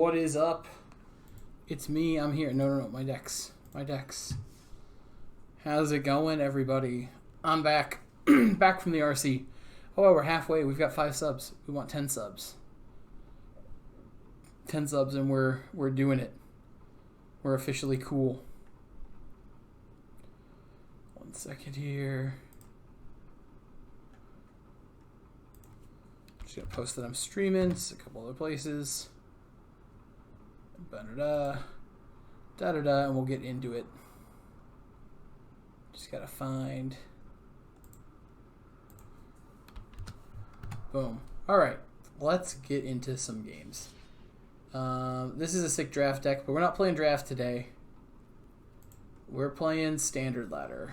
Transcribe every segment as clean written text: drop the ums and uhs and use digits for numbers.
What is up? It's me. I'm here. No. My decks. How's it going, everybody? I'm back. Back from the RC. Oh, we're halfway. We've got 5 subs. We want 10 subs. 10 subs, and we're doing it. We're officially cool. 1 second here. Just gonna post that I'm streaming. It's a couple other places. Da-da-da, and we'll get into it. Just gotta find. Boom. Alright, let's get into some games. This is a sick draft deck, but we're not playing draft today. We're playing standard ladder.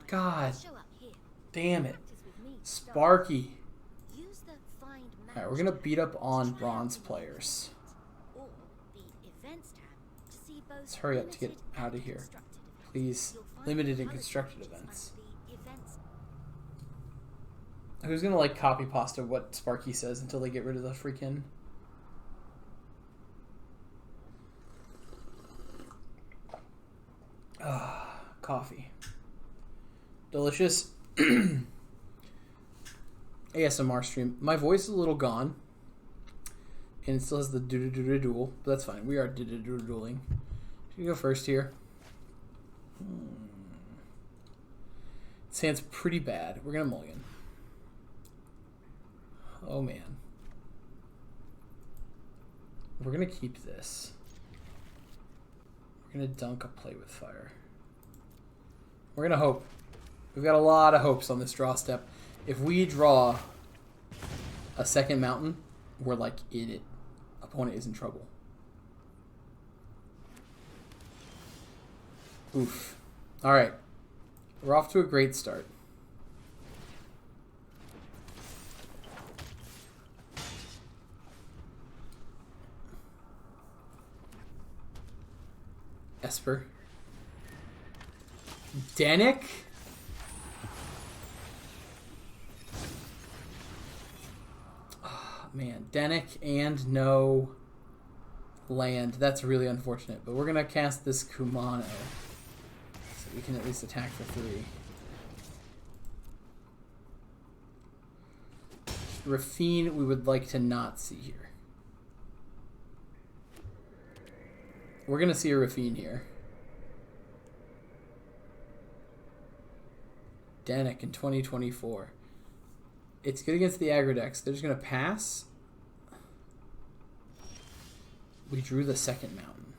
God damn it. Sparky. Alright, we're gonna beat up on bronze players. Let's hurry up to get out of here. Please. Limited and constructed events. Who's gonna like copy pasta what Sparky says until they get rid of the freaking... coffee. Delicious. ASMR stream. My voice is a little gone. And it still has the do-do-do-do-duel, but that's fine. We are do-do-do-dueling. You go first here. This hand's pretty bad. We're gonna mulligan. Oh man. We're gonna keep this. We're gonna dunk a play with fire. We're gonna hope. We've got a lot of hopes on this draw step. If we draw a second mountain, we're like in it. Opponent is in trouble. Oof. Alright. We're off to a great start. Esper. Danik? Oh, man. Danik and no land. That's really unfortunate. But we're going to cast this Kumano. We can at least attack for 3. Rafine we would like to not see here. We're going to see a Rafine here. Danik in 2024. It's good against the aggro decks. They're just going to pass. We drew the second mountain.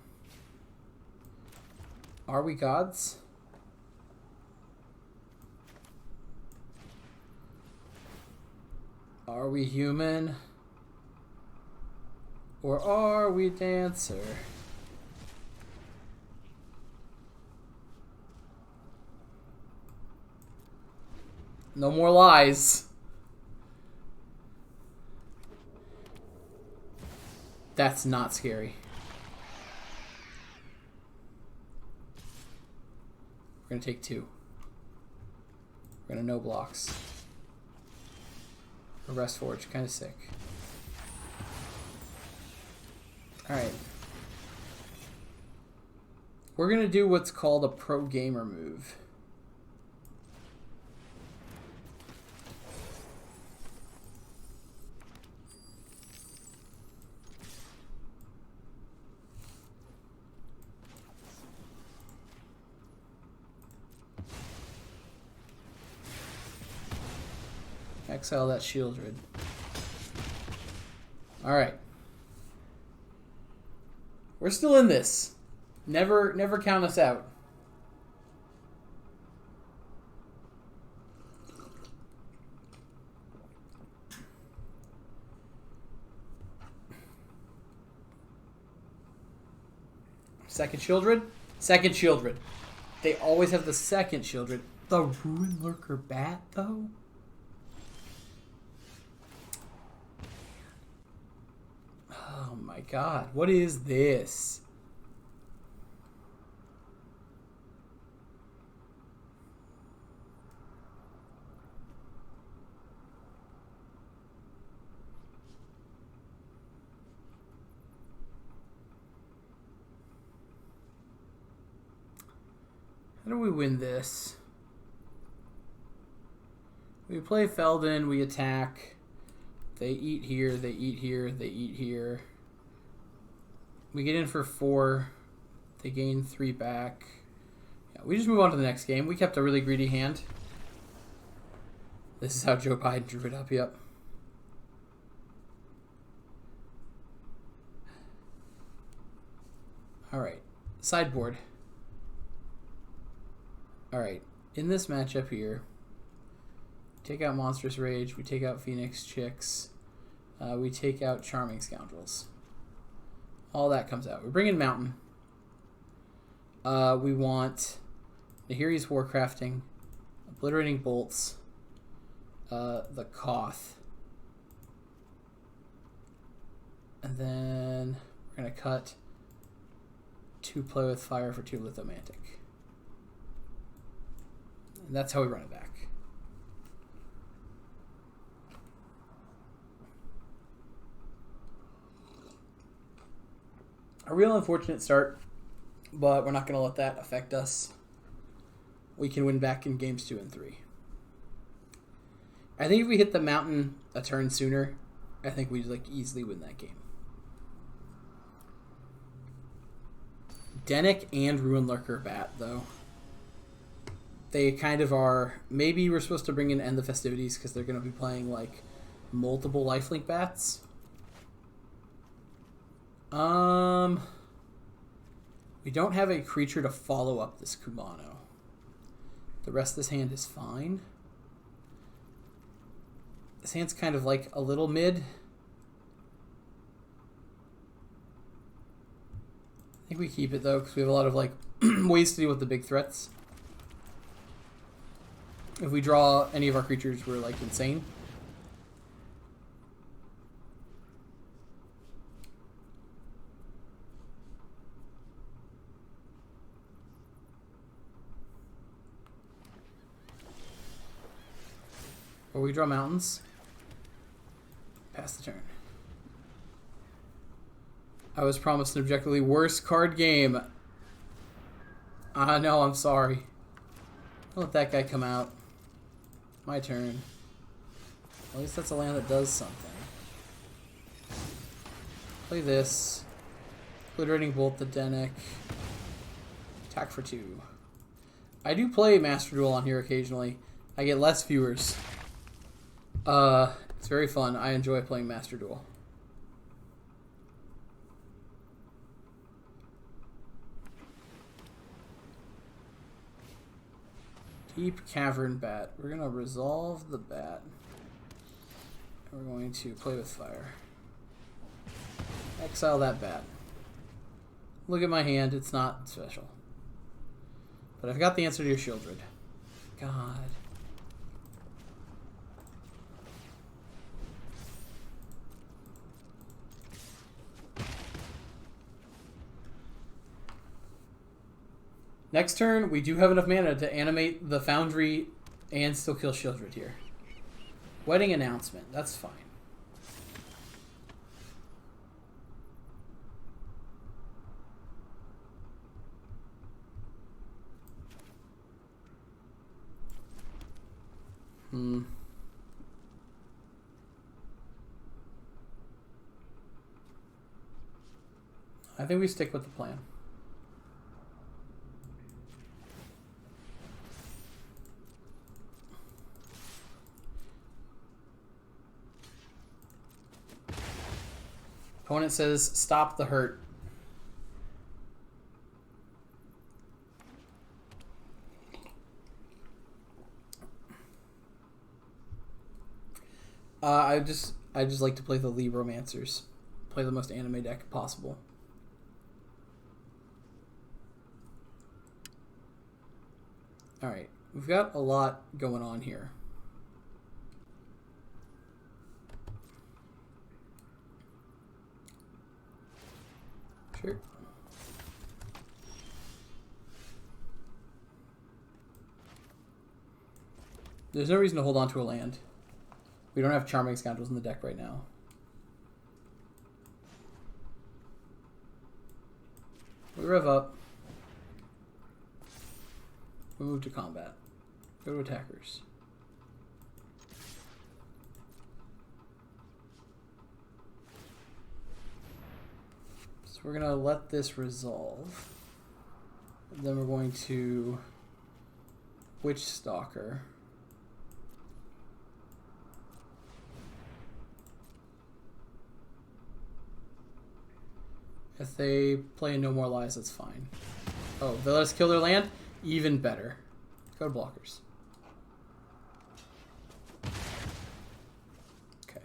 Are we gods? Are we human? Or are we dancer? No more lies. That's not scary. We're going to take 2. We're going to no blocks. Arrest Forge, kind of sick. Alright. We're going to do what's called a pro gamer move. Exile that Shieldred. Alright. We're still in this. Never count us out. Second Shieldred? Second Shieldred. They always have the second Shieldred. The Ruin Lurker Bat, though? Oh my god, what is this? How do we win this? We play Feldon, we attack. They eat here, they eat here, they eat here. We get in for 4. They gain 3 back. Yeah, we just move on to the next game. We kept a really greedy hand. This is how Joe Biden drew it up, yep. Alright, sideboard. Alright, in this matchup here, take out Monstrous Rage, we take out Phoenix Chicks, we take out Charming Scoundrels. All that comes out. We bring in Mountain. We want Nahiri's Warcrafting, Obliterating Bolts, the Koth. And then we're going to cut 2 Play with Fire for 2 Lithomantic. And that's how we run it back. A real unfortunate start, but we're not going to let that affect us. We can win back in games 2 and 3. I think if we hit the mountain a turn sooner, I think we'd easily win that game. Dennick and Ruin Lurker bat, though. They kind of are... Maybe we're supposed to bring in End the Festivities because they're going to be playing, multiple lifelink bats. We don't have a creature to follow up this Kumano. The rest of this hand is fine. This hand's kind of a little mid. I think we keep it though, because we have a lot of ways to deal with the big threats. If we draw any of our creatures, we're insane. Or we draw mountains. Pass the turn. I was promised an objectively worse card game. No, I'm sorry. I'll let that guy come out. My turn. At least that's a land that does something. Play this. Obliterating Bolt the Dennick. Attack for 2. I do play Master Duel on here occasionally. I get less viewers. It's very fun. I enjoy playing Master Duel. Deep Cavern Bat. We're going to resolve the bat. And we're going to play with fire. Exile that bat. Look at my hand. It's not special. But I've got the answer to your Shieldred. God. Next turn, we do have enough mana to animate the Foundry and still kill Shieldred here. Wedding Announcement. That's fine. I think we stick with the plan. Opponent says, stop the hurt. I just like to play the Libromancers. Play the most anime deck possible. Alright, we've got a lot going on here. Sure. There's no reason to hold on to a land. We don't have Charming Scoundrels in the deck right now. We rev up. We move to combat. Go to attackers. So we're gonna let this resolve. And then we're going to Witch Stalker. If they play No More Lies, that's fine. Oh, they let us kill their land? Even better. Go to blockers. Okay.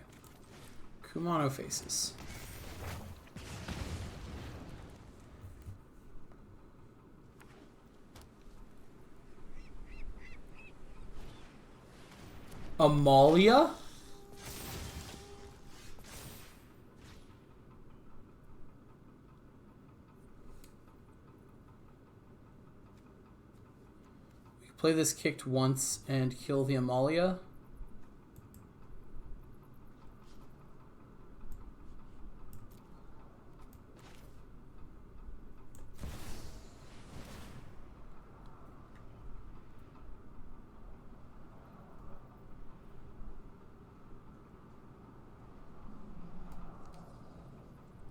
Kumano faces. Amalia? Play this kicked once and kill the Amalia.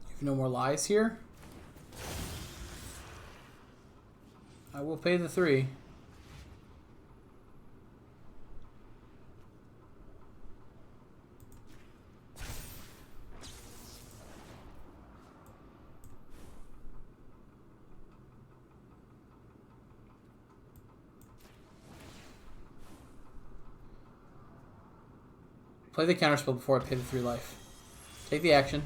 You have no more lies here. I will pay the 3. Play the counterspell before I pay the 3 life. Take the action.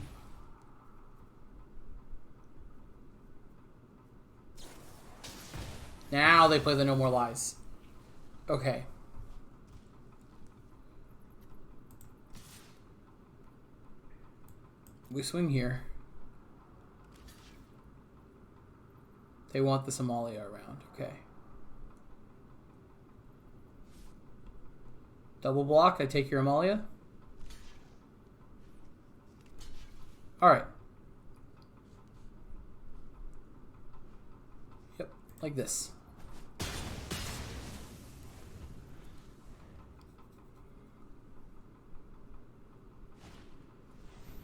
Now they play the No More Lies. Okay. We swing here. They want the Somalia around. Okay. Double block. I take your Amalia. Alright. Yep, like this.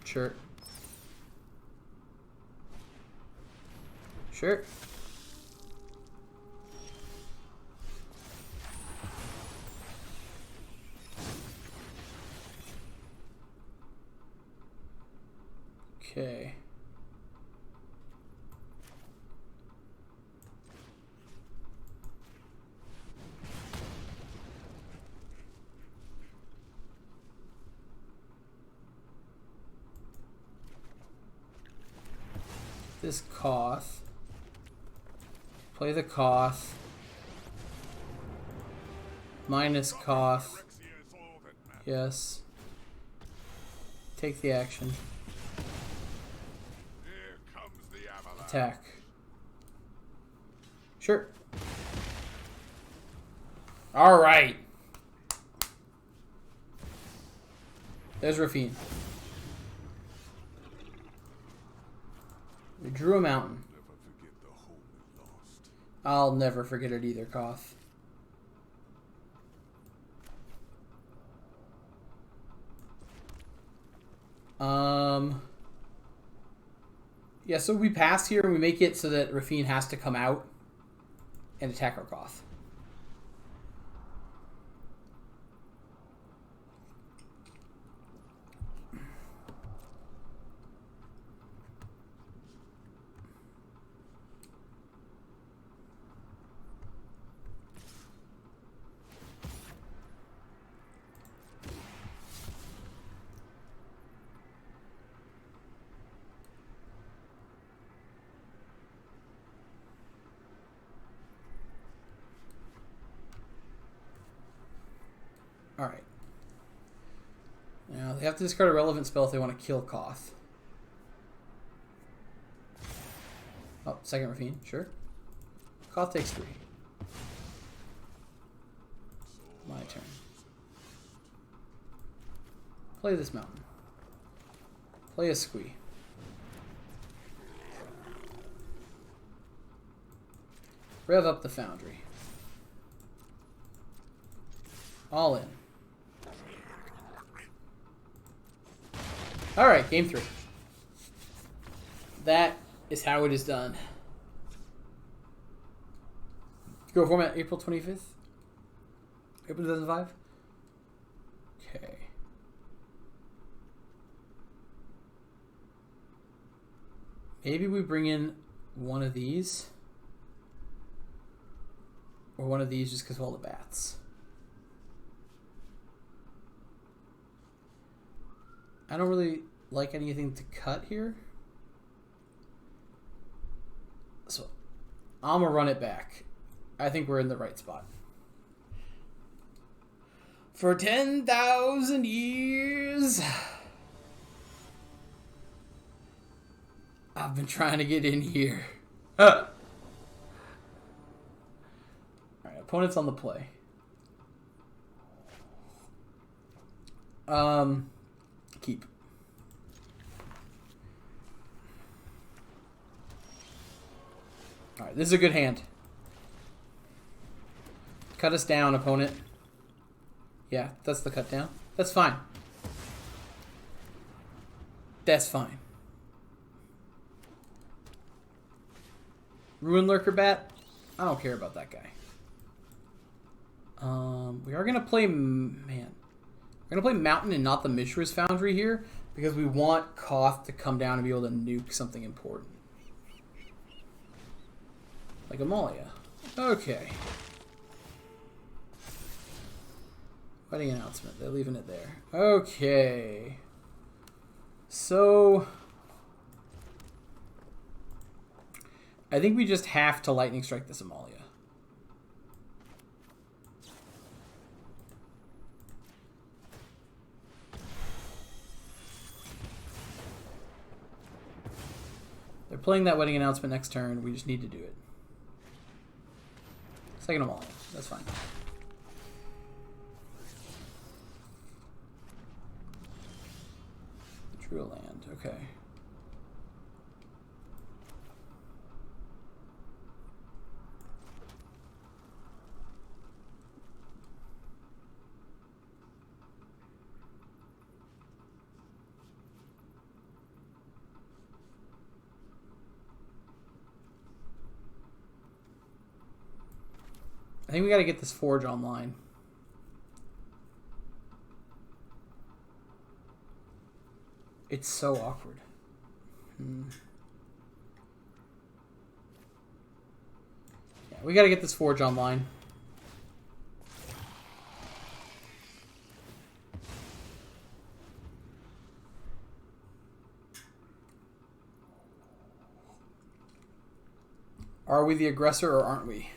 Sure. Sure. Okay. This Koth. Play the Koth. Minus Koth. Yes. Take the action. Attack. Sure. Alright. There's Rafine. We drew a mountain. I'll never forget it either, Koth. Yeah, so we pass here and we make it so that Rafine has to come out and attack our Koth. Alright. Now, they have to discard a relevant spell if they want to kill Koth. Oh, second Rafine, sure. Koth takes 3. My turn. Play this mountain. Play a Squee. Rev up the Foundry. All in. Alright, game 3. That is how it is done. Go format April 25th? April 2005? Okay. Maybe we bring in one of these. Or one of these just because of all the bats. I don't really like anything to cut here. So I'm going to run it back. I think we're in the right spot. For 10,000 years, I've been trying to get in here. Alright, opponent's on the play. Keep. Alright, this is a good hand. Cut us down, opponent. Yeah, that's the cut down. That's fine. That's fine. Ruin Lurker Bat? I don't care about that guy. We are going to play... Man. We're going to play Mountain and not the Mishra's Foundry here because we want Koth to come down and be able to nuke something important. Like Amalia. Okay. Wedding announcement. They're leaving it there. Okay. So... I think we just have to Lightning Strike this Amalia. They're playing that wedding announcement next turn. We just need to do it. Second Amalia. That's fine. Drew a land. Okay. I think we got to get this Forge online. It's so awkward. Yeah, we got to get this Forge online. Are we the aggressor or aren't we?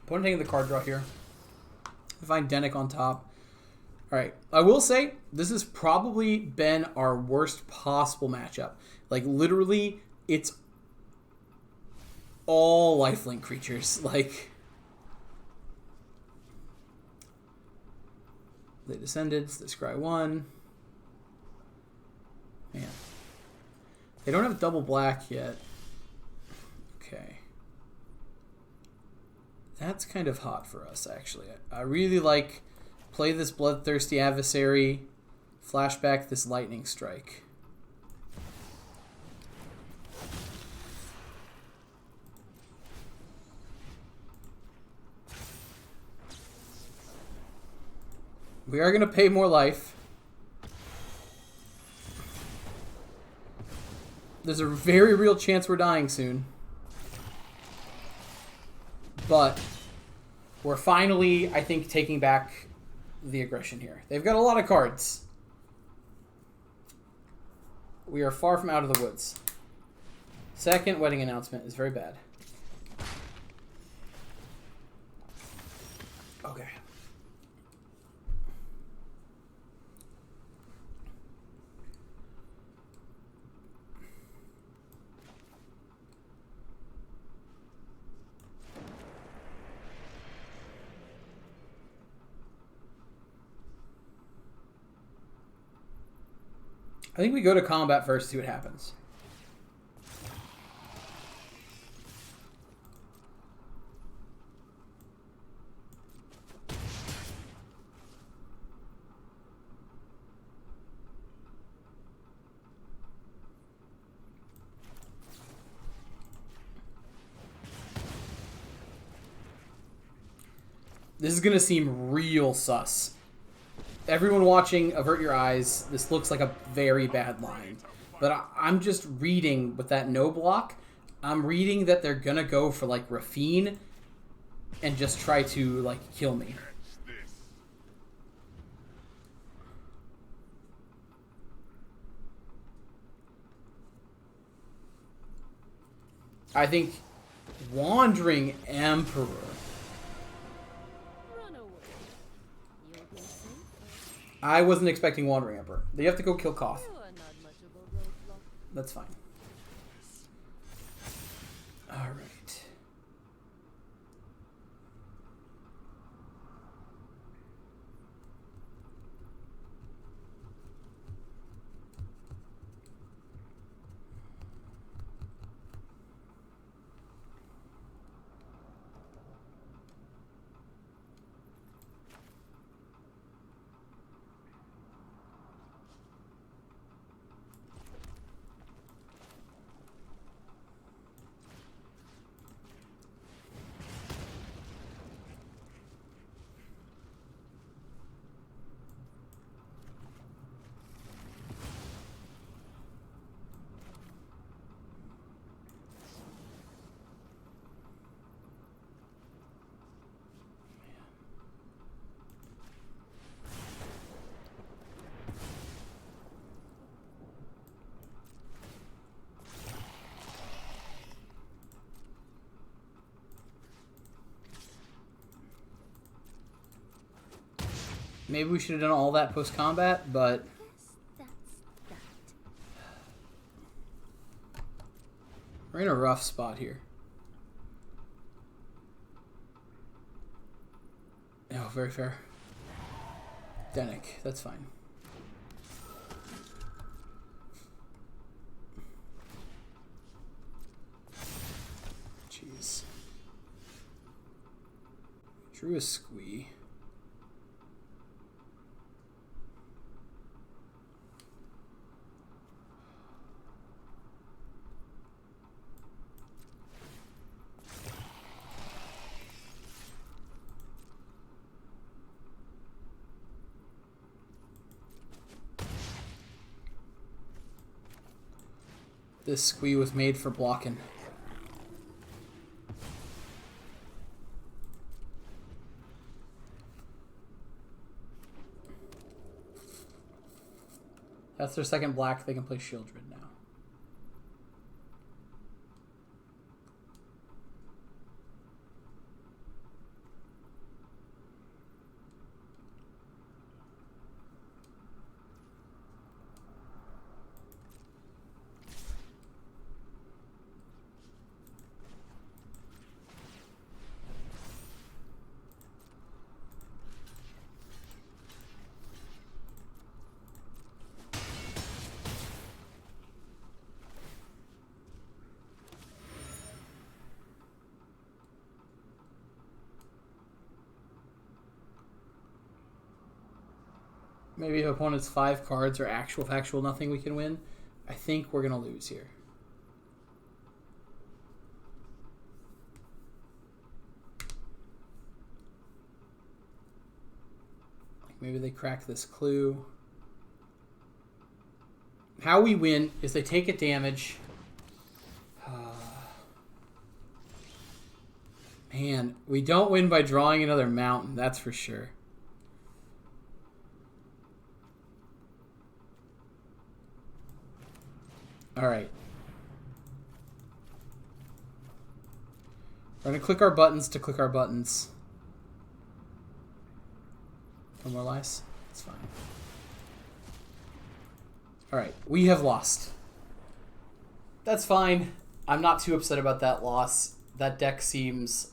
Opponent taking the card draw here. We find Denick on top. Alright. I will say, this has probably been our worst possible matchup. Like, literally, it's all lifelink creatures. Like, they descended. It's the Scry 1. Man. They don't have double black yet. Okay. That's kind of hot for us, actually. I really like play this Bloodthirsty Adversary, flashback this Lightning Strike. We are going to pay more life. There's a very real chance we're dying soon. But we're finally, I think, taking back the aggression here. They've got a lot of cards. We are far from out of the woods. Second wedding announcement is very bad. Okay. I think we go to combat first, see what happens. This is going to seem real sus. Everyone watching, avert your eyes. This looks like a very bad line. But I'm just reading with that no block. I'm reading that they're going to go for, like, Rafine and just try to, like, kill me. I think Wandering Emperor. I wasn't expecting Wandering Emperor. You have to go kill Koth. That's fine. Alright. Maybe we should have done all that post-combat, but... we're in a rough spot here. Oh, very fair. Denick, that's fine. Jeez. Drew a squee. This squee was made for blocking. That's their second black. They can play Shieldred now. Maybe if opponent's 5 cards are actual factual nothing we can win. I think we're going to lose here. Maybe they crack this clue. How we win is they take a damage. Man, we don't win by drawing another mountain, that's for sure. Alright. We're going to click our buttons to click our buttons. No more lies? It's fine. Alright, we have lost. That's fine. I'm not too upset about that loss. That deck seems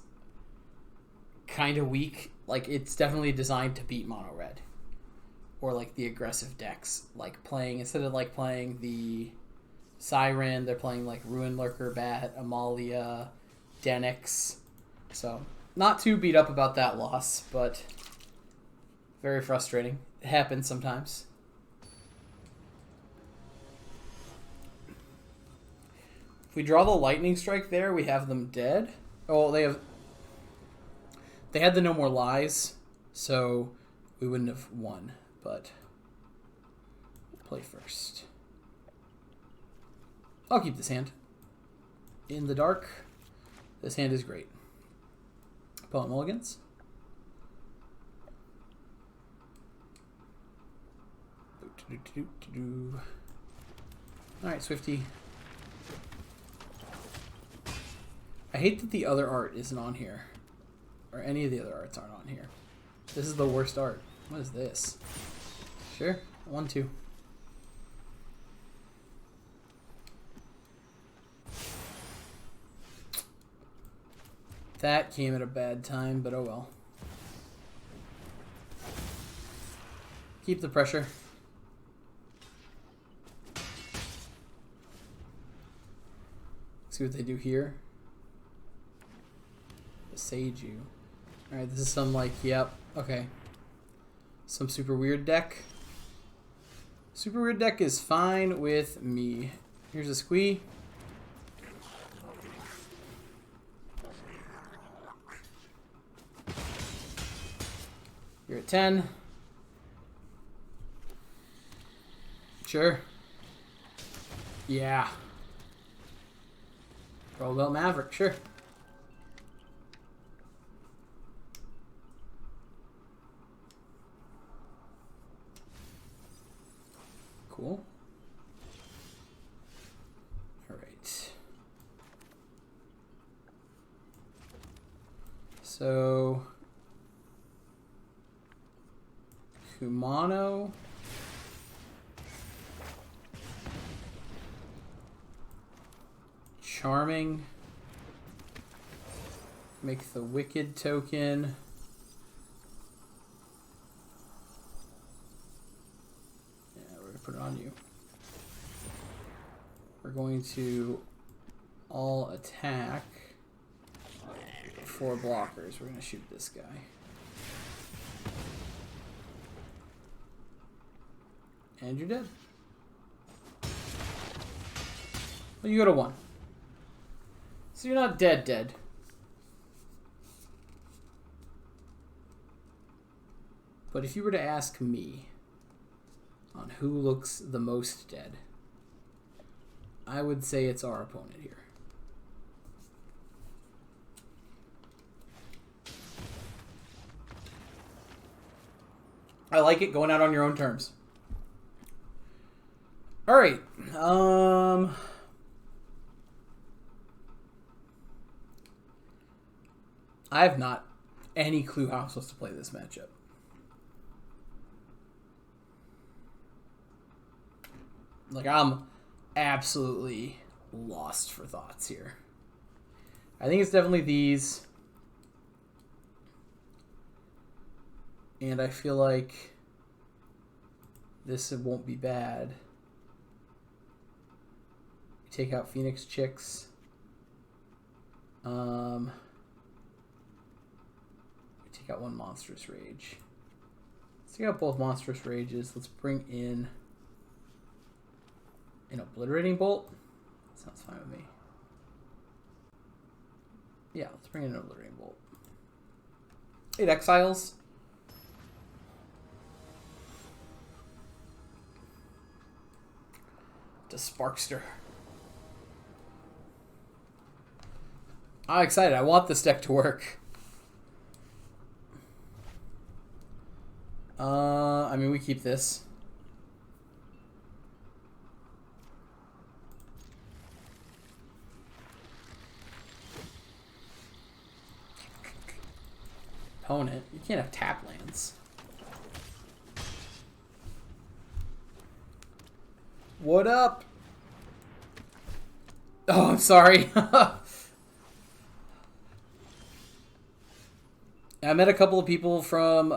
kind of weak. Like, it's definitely designed to beat mono red. or like the aggressive decks, like playing instead of like playing the Siren, they're playing like Ruin Lurker, Bat, Amalia, Denix. So not too beat up about that loss, but very frustrating. It happens sometimes. If we draw the Lightning Strike there, we have them dead. Oh, they had the No More Lies, so we wouldn't have won, but we'll play first. I'll keep this hand. In the dark, this hand is great. Opponent mulligans. Alright, Swifty. I hate that the other art isn't on here. Or any of the other arts aren't on here. This is the worst art. What is this? Sure. 1-2. That came at a bad time, but oh well. Keep the pressure. See what they do here. Seiju. Alright, this is some like, yep, okay. Some super weird deck. Super weird deck is fine with me. Here's a squee. You're at 10. Sure. Yeah. Roll Belt Maverick, sure. Cool. All right. So Kumano. Charming. Make the Wicked token. Yeah, we're going to put it on you. We're going to all attack 4 blockers. We're going to shoot this guy. And you're dead. Well, you go to 1. So you're not dead. But if you were to ask me on who looks the most dead, I would say it's our opponent here. I like it going out on your own terms. All right. I have not any clue how I'm supposed to play this matchup. Like, I'm absolutely lost for thoughts here. I think it's definitely these. And I feel like this won't be bad. Take out Phoenix Chicks. Take out 1 Monstrous Rage. Let's take out both Monstrous Rages. Let's bring in an Obliterating Bolt. That sounds fine with me. Yeah, let's bring in an Obliterating Bolt. 8 Exiles. To Sparkster. I'm excited. I want this deck to work. I mean, we keep this. Opponent. You can't have tap lands. What up? Oh, I'm sorry. I met a couple of people from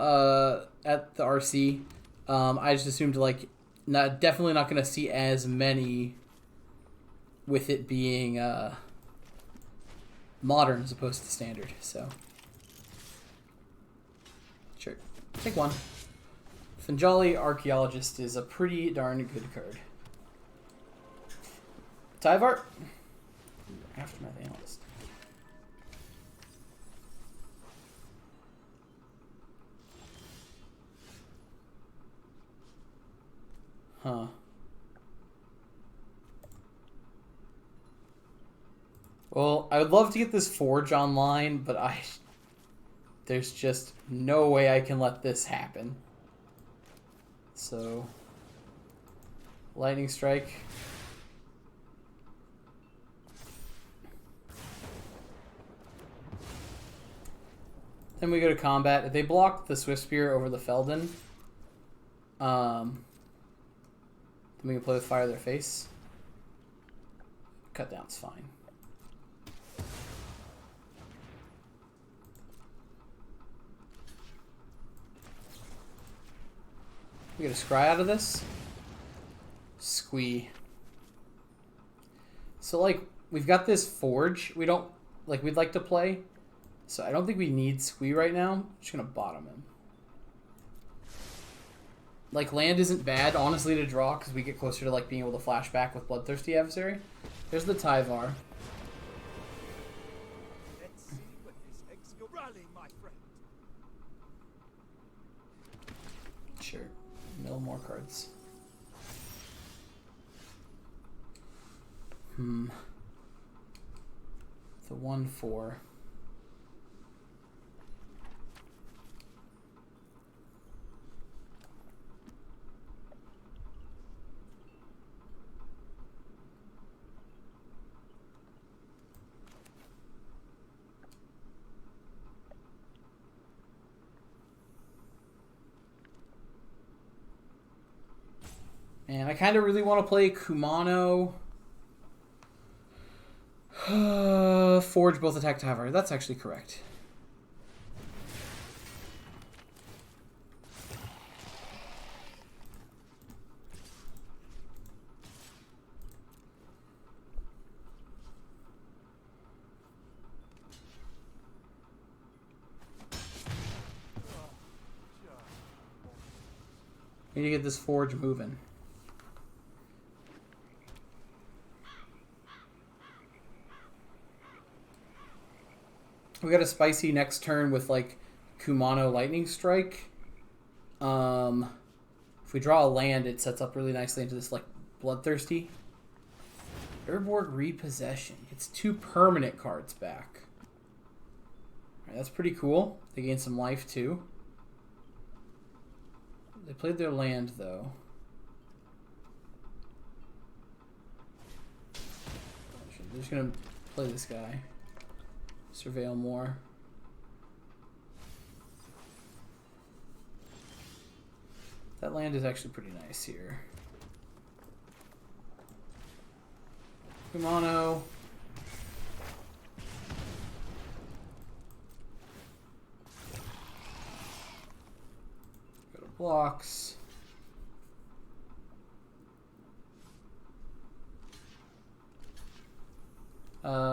at the RC I just assumed like definitely not going to see as many with it being modern as opposed to standard. So sure, take one. Finjali Archaeologist is a pretty darn good card. Tyvar, Aftermath Analyst. Huh. Well, I would love to get this Forge online, but there's just no way I can let this happen. So, Lightning Strike. Then we go to combat. If they block the Swift Spear over the Felden, then we can play with Fire Their Face. Cut down's fine. We get a Scry out of this. Squee. So, like, we've got this Forge. We don't, like, we'd like to play. So I don't think we need Squee right now. I'm just going to bottom him. Like, land isn't bad, honestly, to draw, because we get closer to, like, being able to flash back with Bloodthirsty Adversary. There's the Tyvar. Let's see what this eggs your rally, my friend. Sure. Mill more cards. The 1/4. And I kind of really want to play Kumano. Forge both attack Tyvar. That's actually correct. We need to get this Forge moving. We got a spicy next turn with like Kumano Lightning Strike. If we draw a land, it sets up really nicely into this like Bloodthirsty. Urborg Repossession. It's 2 permanent cards back. Alright, that's pretty cool. They gain some life too. They played their land though. They're just gonna play this guy. Surveil more. That land is actually pretty nice here. Kumano. Go to blocks.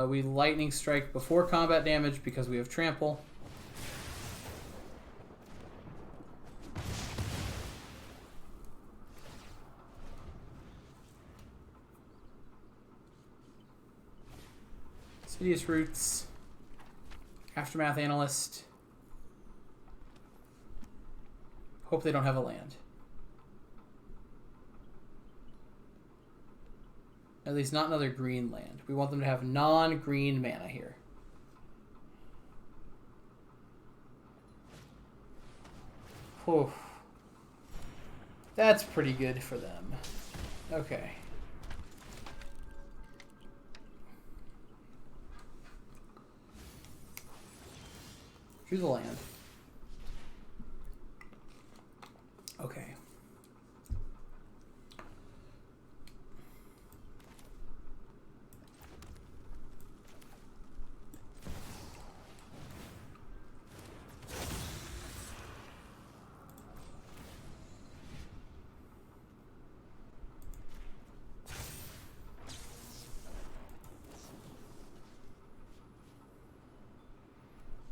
We Lightning Strike before combat damage because we have Trample. Sidious Roots. Aftermath Analyst. Hope they don't have a land. At least not another green land. We want them to have non-green mana here. Whew. That's pretty good for them. Okay. Choose a land. Okay.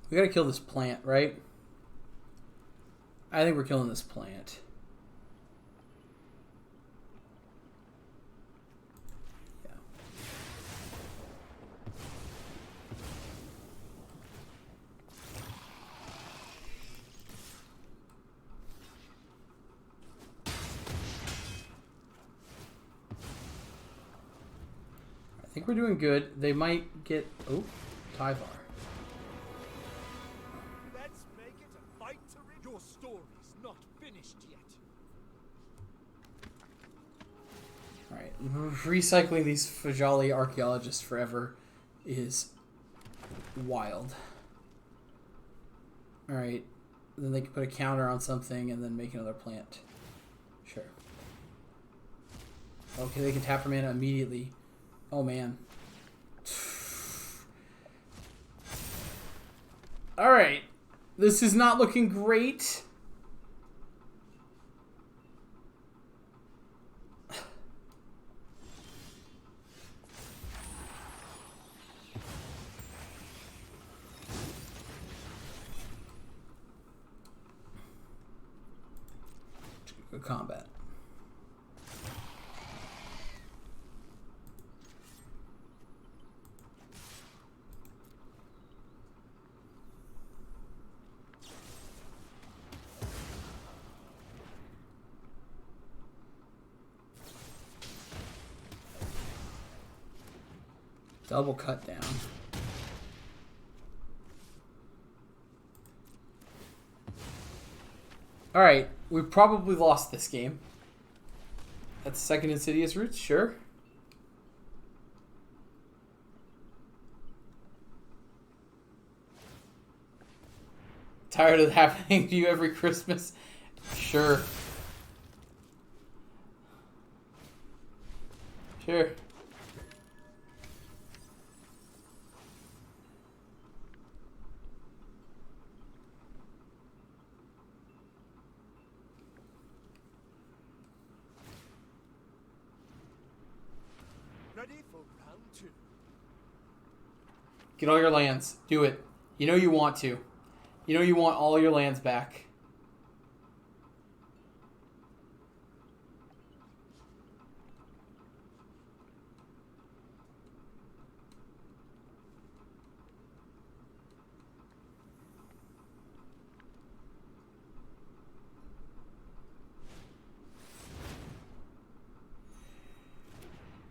We gotta kill this plant, right? I think we're killing this plant. Yeah. I think we're doing good. They might get... Oh, Tyvar. Let's make it a fight to rid. Your story's not finished yet. Alright, recycling these Fajali archaeologists forever is wild. Alright, then they can put a counter on something and then make another plant. Sure. Okay, they can tap her mana immediately. Oh man. Alright, this is not looking great. Good combat. Double cut down. Alright, we probably lost this game. That's second Insidious Roots, sure. Tired of happening to you every Christmas? Sure. Sure. Ready for round 2. Get all your lands. Do it. You know you want to. You know you want all your lands back.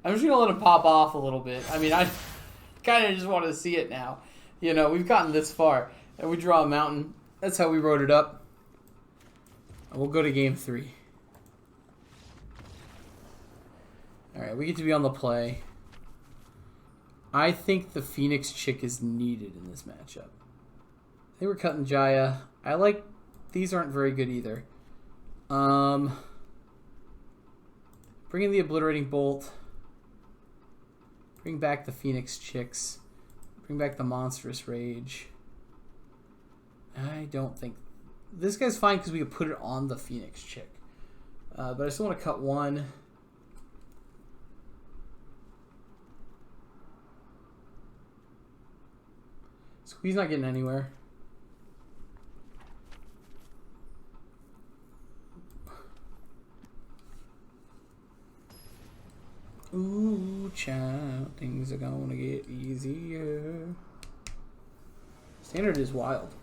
I'm just going to let him pop off a little bit. I mean, I kind of just want to see it now. You know, we've gotten this far. And we draw a mountain. That's how we wrote it up. And we'll go to game 3. Alright, we get to be on the play. I think the Phoenix Chick is needed in this matchup. They were cutting Jaya. I like... These aren't very good either. Bring in the Obliterating Bolt. Bring back the Phoenix Chicks. Bring back the Monstrous Rage. I don't think... This guy's fine because we could put it on the Phoenix Chick. But I still want to cut one. Squeeze not getting anywhere. Ooh, child, things are gonna get easier. Standard is wild.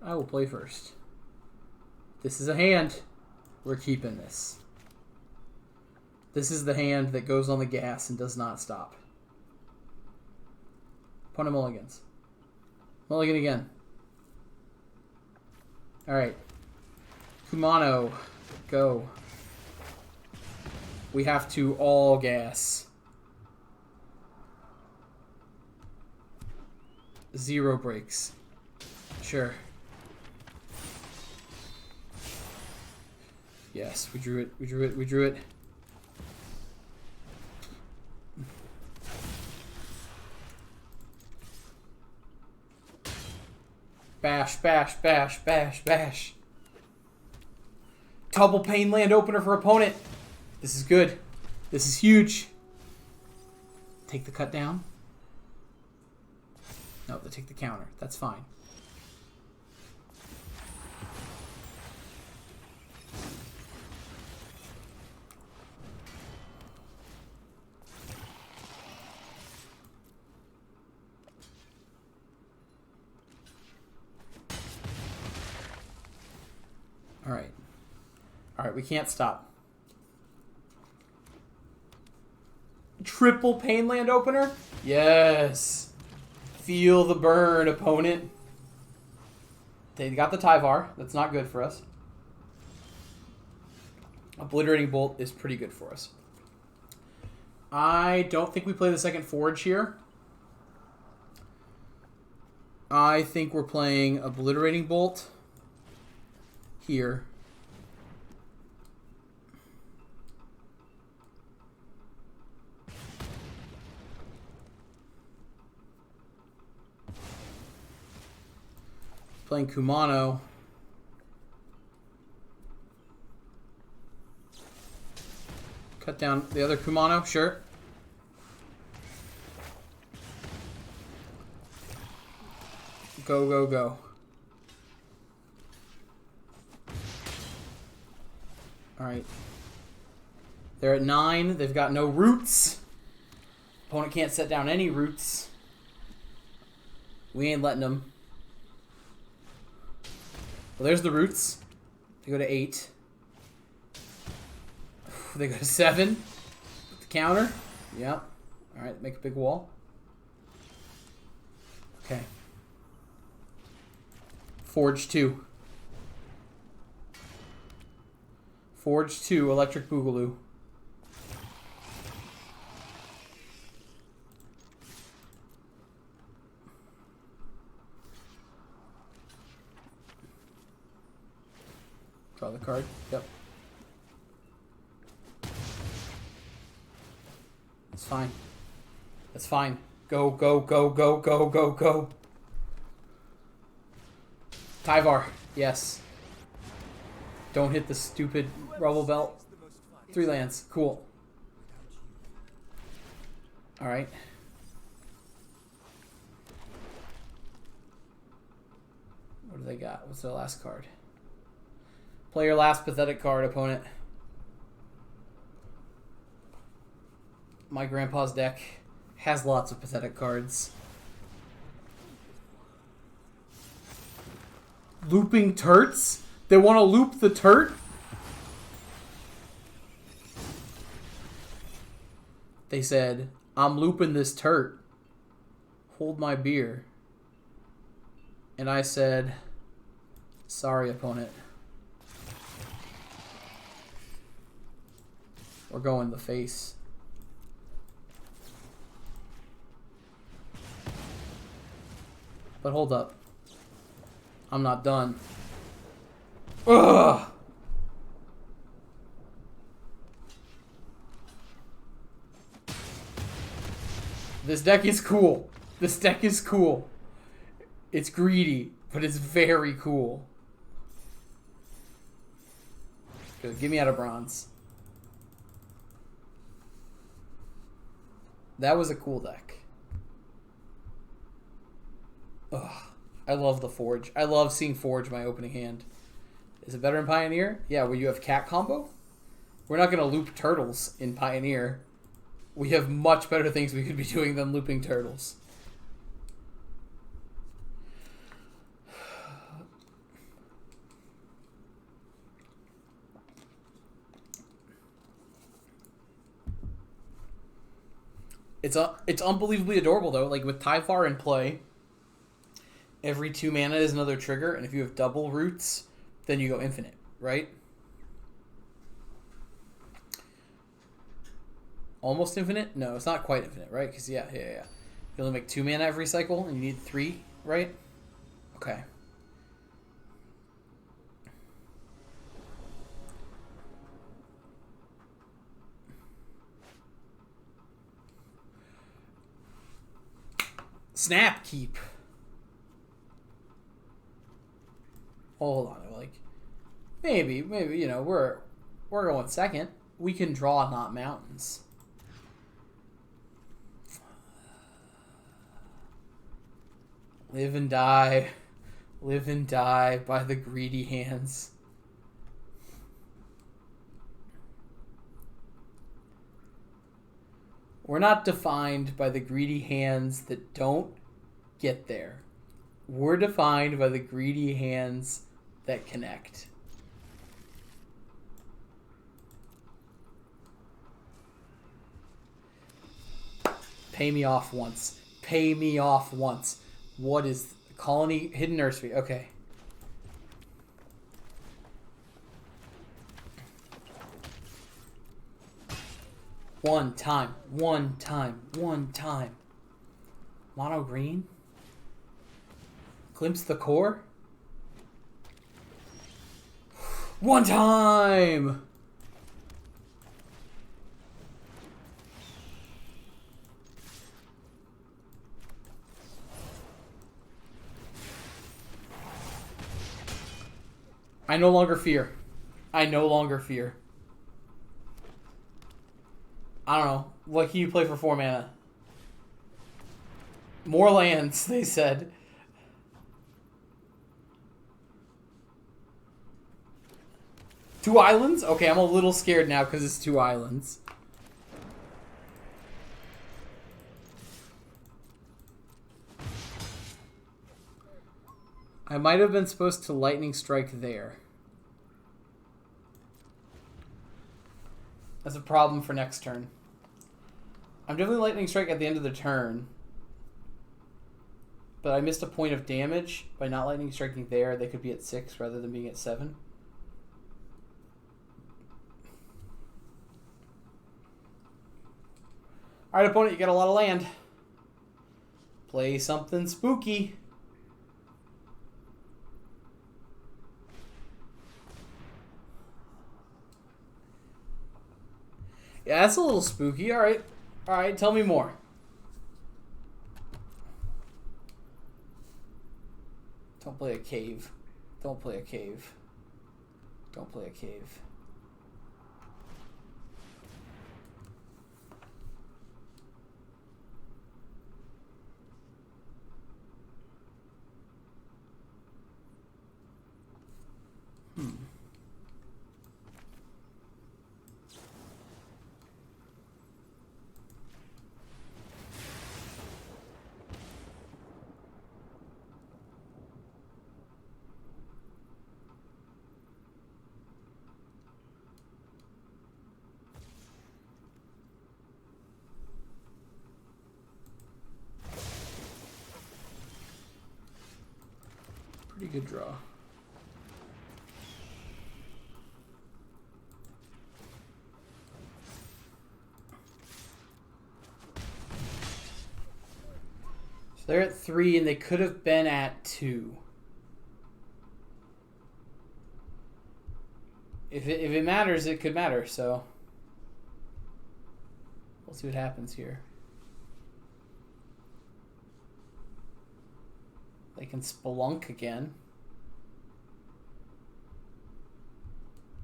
I will play first. This is a hand. We're keeping this. This is the hand that goes on the gas and does not stop. Opponent mulligans. Mulligan again. Alright. Kumano. Go. We have to all gas. 0 breaks. Sure. Yes, we drew it. We drew it. We drew it. Bash, bash, bash, bash, bash. Double Pain land opener for opponent. This is good. This is huge. Take the cut down. No, they take the counter. That's fine. Alright. Alright, we can't stop. Triple Painland opener? Yes. Feel the burn, opponent. They got the Tyvar. That's not good for us. Obliterating Bolt is pretty good for us. I don't think we play the second Forge here. I think we're playing Obliterating Bolt here. Playing Kumano. Cut down the other Kumano, sure. Go, go, go. Alright. They're at 9. They've got no roots. Opponent can't set down any roots. We ain't letting them. Well, there's the roots. They go to 8. They go to 7. With the counter. Yep. Alright, make a big wall. Okay. Forge 2. Forge 2, Electric Boogaloo. Draw the card. Yep. That's fine. That's fine. Go, go, go, go, go, go, go. Tyvar. Yes. Don't hit the stupid rubble belt. 3 lands. Cool. Alright. What do they got? What's their last card? Play your last pathetic card, opponent. My grandpa's deck has lots of pathetic cards. Looping turts? They want to loop the turt? They said, I'm looping this turt. Hold my beer. And I said, sorry, opponent. We're going the face. But hold up. I'm not done. Ugh! This deck is cool. This deck is cool. It's greedy, but it's very cool. Good. Get me out of bronze. That was a cool deck. Ugh. I love the Forge. I love seeing Forge my opening hand. Is it better in Pioneer? Yeah, where you have cat combo? We're not going to loop turtles in Pioneer. We have much better things we could be doing than looping turtles. It's unbelievably adorable, though. Like, with Typhar in play, every 2 mana is another trigger, and if you have double roots, then you go infinite, right? Almost infinite? No, it's not quite infinite, right? Because, yeah. You only make 2 mana every cycle, and you need 3, right? Okay. Snap keep. Hold on, like maybe you know we're going second. We can draw not mountains. – Live and die. Live and die by the greedy hands. We're not defined by the greedy hands that don't get there. We're defined by the greedy hands that connect. Pay me off once. Pay me off once. What is colony? Hidden nursery. Okay. One time. One time. One time. Mono green? Glimpse the core? One time! I no longer fear. I no longer fear. I don't know. What can you play for 4 mana? More lands, they said. Two islands? Okay, I'm a little scared now because it's 2 islands. I might have been supposed to lightning strike there. That's a problem for next turn. I'm definitely lightning strike at the end of the turn. But I missed a point of damage by not lightning striking there. They could be at 6 rather than being at 7. Alright, opponent, you got a lot of land. Play something spooky. Yeah, that's a little spooky. Alright. Alright, tell me more. Don't play a cave. Don't play a cave. Don't play a cave. Pretty good draw. So they're at 3 and they could have been at 2. If it matters, it could matter, so we'll see what happens here. They can spelunk again.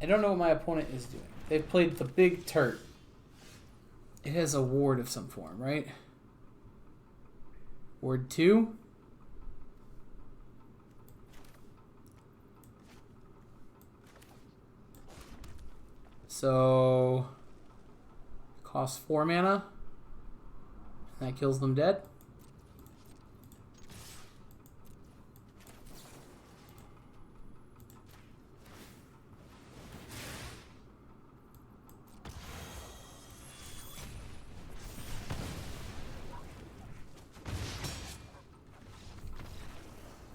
I don't know what my opponent is doing. They've played the big turret. It has a ward of some form, right? Ward 2. So costs 4 mana. And that kills them dead.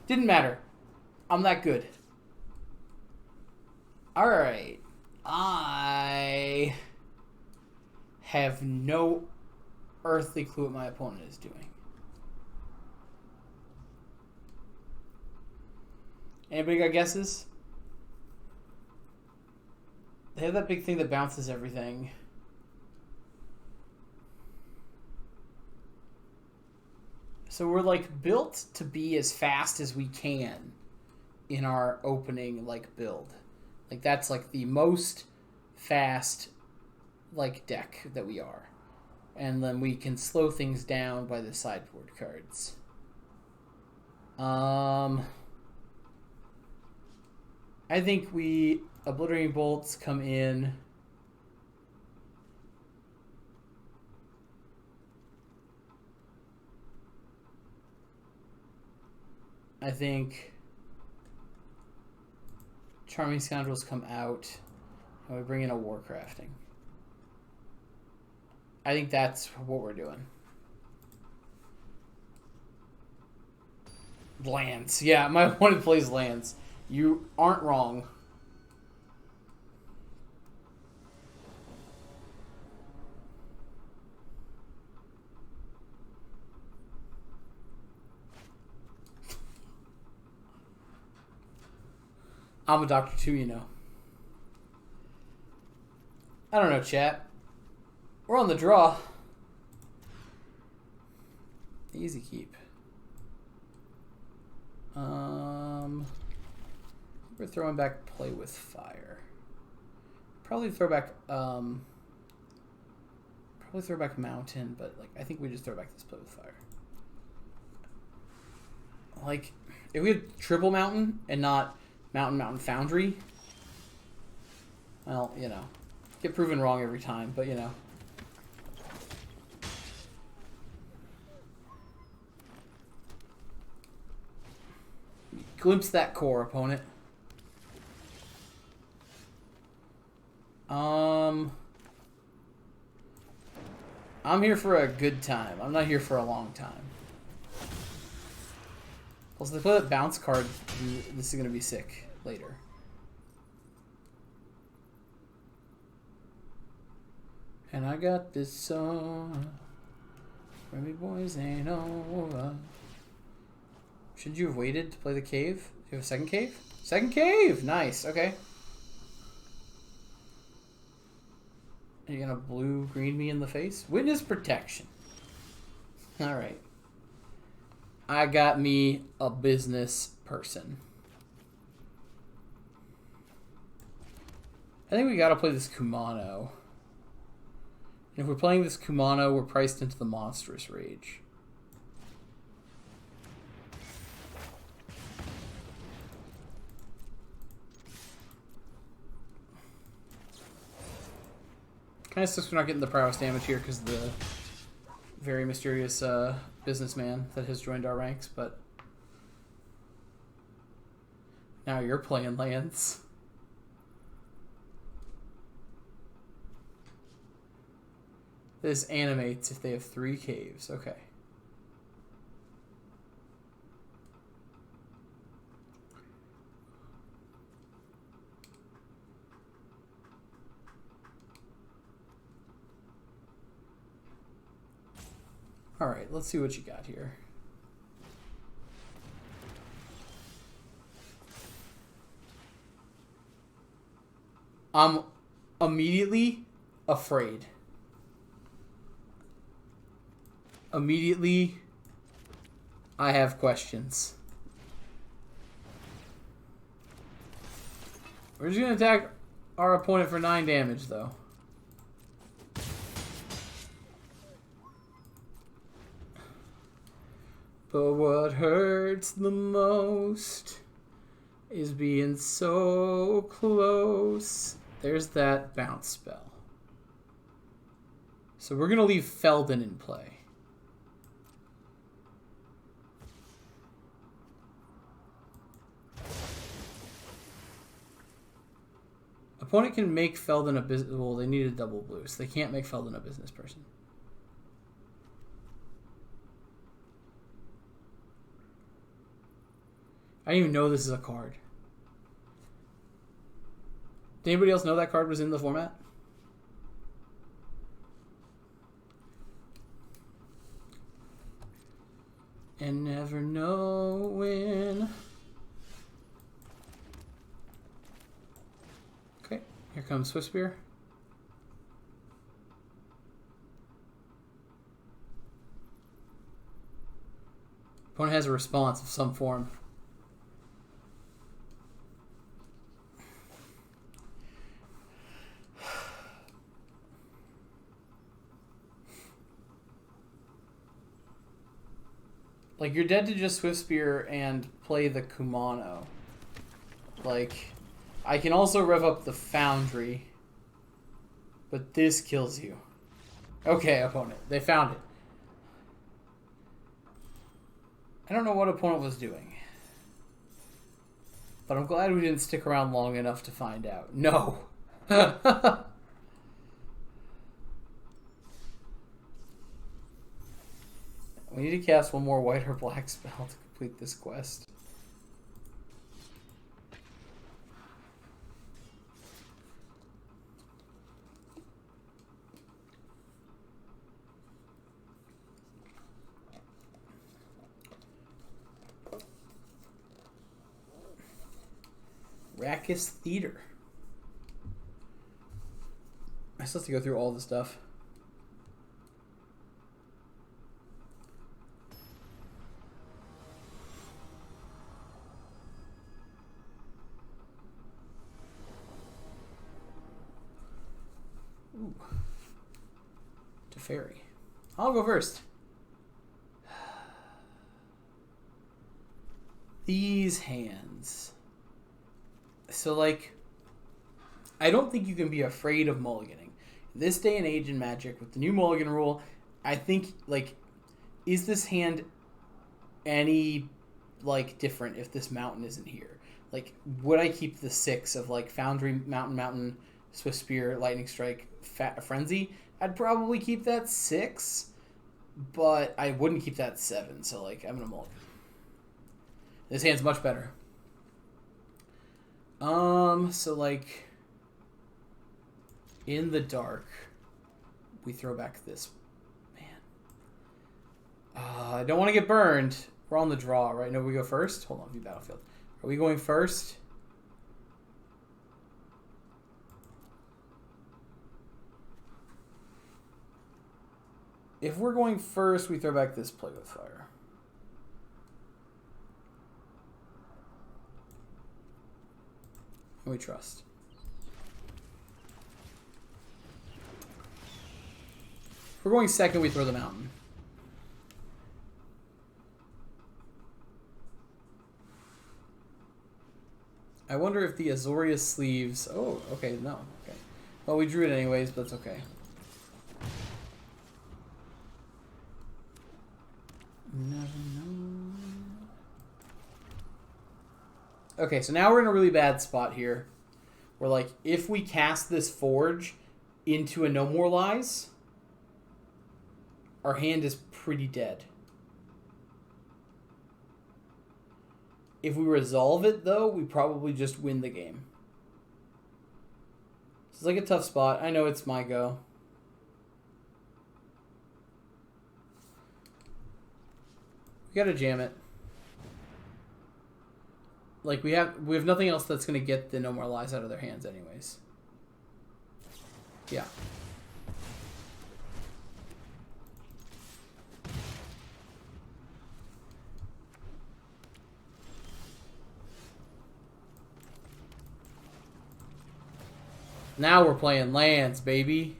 Didn't matter. I'm that good. Alright. I have no earthly clue what my opponent is doing. Anybody got guesses? They have that big thing that bounces everything. So we're like built to be as fast as we can in our opening like build. Like that's like the most fast like deck that we are. And then we can slow things down by the sideboard cards. I think we Obliterating Bolts come in. I think Charming Scoundrels come out, and we bring in a Warcrafting. I think that's what we're doing. Lands. Yeah, my opponent plays lands. You aren't wrong. I'm a doctor too, you know. I don't know, chat. We're on the draw. Easy keep. We're throwing back Play with Fire. Probably throw back Mountain, but like I think we just throw back this Play with Fire. Like if we had triple Mountain and not Mountain Foundry, well, you know, get proven wrong every time, but you know. Glimpse that core, opponent. I'm here for a good time. I'm not here for a long time. Plus, if they play that bounce card, this is going to be sick later. And I got this song. Remy boys ain't over. Should you have waited to play the cave? Do you have a second cave? Second cave! Nice, okay. Are you gonna blue-green me in the face? Witness protection. Alright. I got me a business person. I think we gotta play this Kumano. And if we're playing this Kumano, we're priced into the Monstrous Rage. Kind of sucks we're not getting the prowess damage here because of the very mysterious businessman that has joined our ranks, but now you're playing lands. This animates if they have 3 caves. Okay. All right, let's see what you got here. I'm immediately afraid. Immediately, I have questions. We're just going to attack our opponent for 9 damage, though. But what hurts the most is being so close. There's that bounce spell. So we're going to leave Feldon in play. Opponent can make Feldon a business... Well, they need a double blue, so they can't make Feldon a business person. I didn't even know this is a card. Did anybody else know that card was in the format? And never know when. Okay, here comes Swift Spear. Opponent has a response of some form. Like, you're dead to just Swift Spear and play the Kumano. Like, I can also rev up the Foundry. But this kills you. Okay, opponent. They found it. I don't know what opponent was doing. But I'm glad we didn't stick around long enough to find out. No! We need to cast one more white or black spell to complete this quest. Rackus Theater. I still have to go through all the stuff. Ooh. Teferi. I'll go first. These hands. So, like, I don't think you can be afraid of mulliganing. This day and age in Magic, with the new mulligan rule, I think, like, is this hand any, like, different if this mountain isn't here? Like, would I keep the 6 of, like, Foundry, Mountain, Swift Spear, Lightning Strike, Frenzy? I'd probably keep that 6, but I wouldn't keep that 7, so, like, I'm going to mulligan. This hand's much better. So, like, in the dark, we throw back this. Man. I don't want to get burned. We're on the draw, right? No, we go first? Hold on, view battlefield. Are we going first? If we're going first, we throw back this Plague with Fire. And we trust. If we're going second, we throw the mountain. I wonder if the Azoria sleeves... Oh, okay, no. Okay. Well, we drew it anyways, but it's okay. Never know. Okay, so now we're in a really bad spot here. Where, like, if we cast this Forge into a No More Lies, our hand is pretty dead. If we resolve it, though, we probably just win the game. It's like a tough spot. I know it's my go. We gotta jam it. Like, we have nothing else that's gonna get the No More Lies out of their hands anyways. Yeah. Now we're playing lands, baby.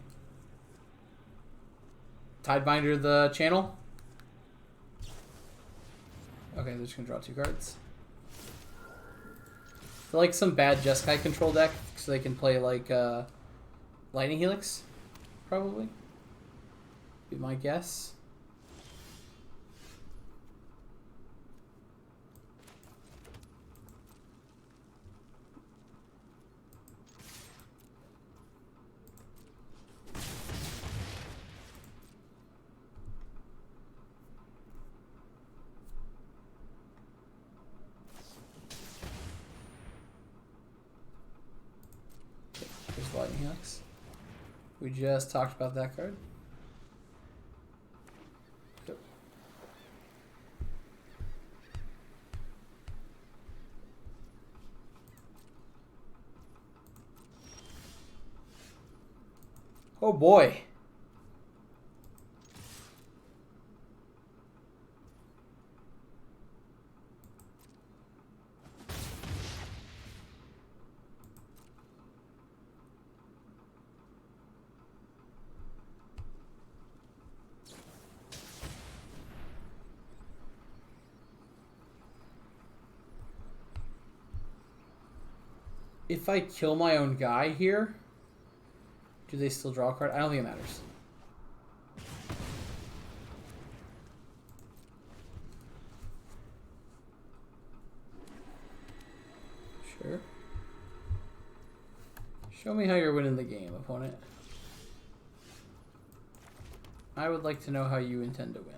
Tidebinder the channel. Okay, they're just gonna draw 2 cards. They're like some bad Jeskai control deck, so they can play like Lightning Helix, probably. Be my guess. Lightning Helix. We just talked about that card. Yep. Oh boy. if I kill my own guy here, do they still draw a card? I don't think it matters. Sure. Show me how you're winning the game, opponent. I would like to know how you intend to win.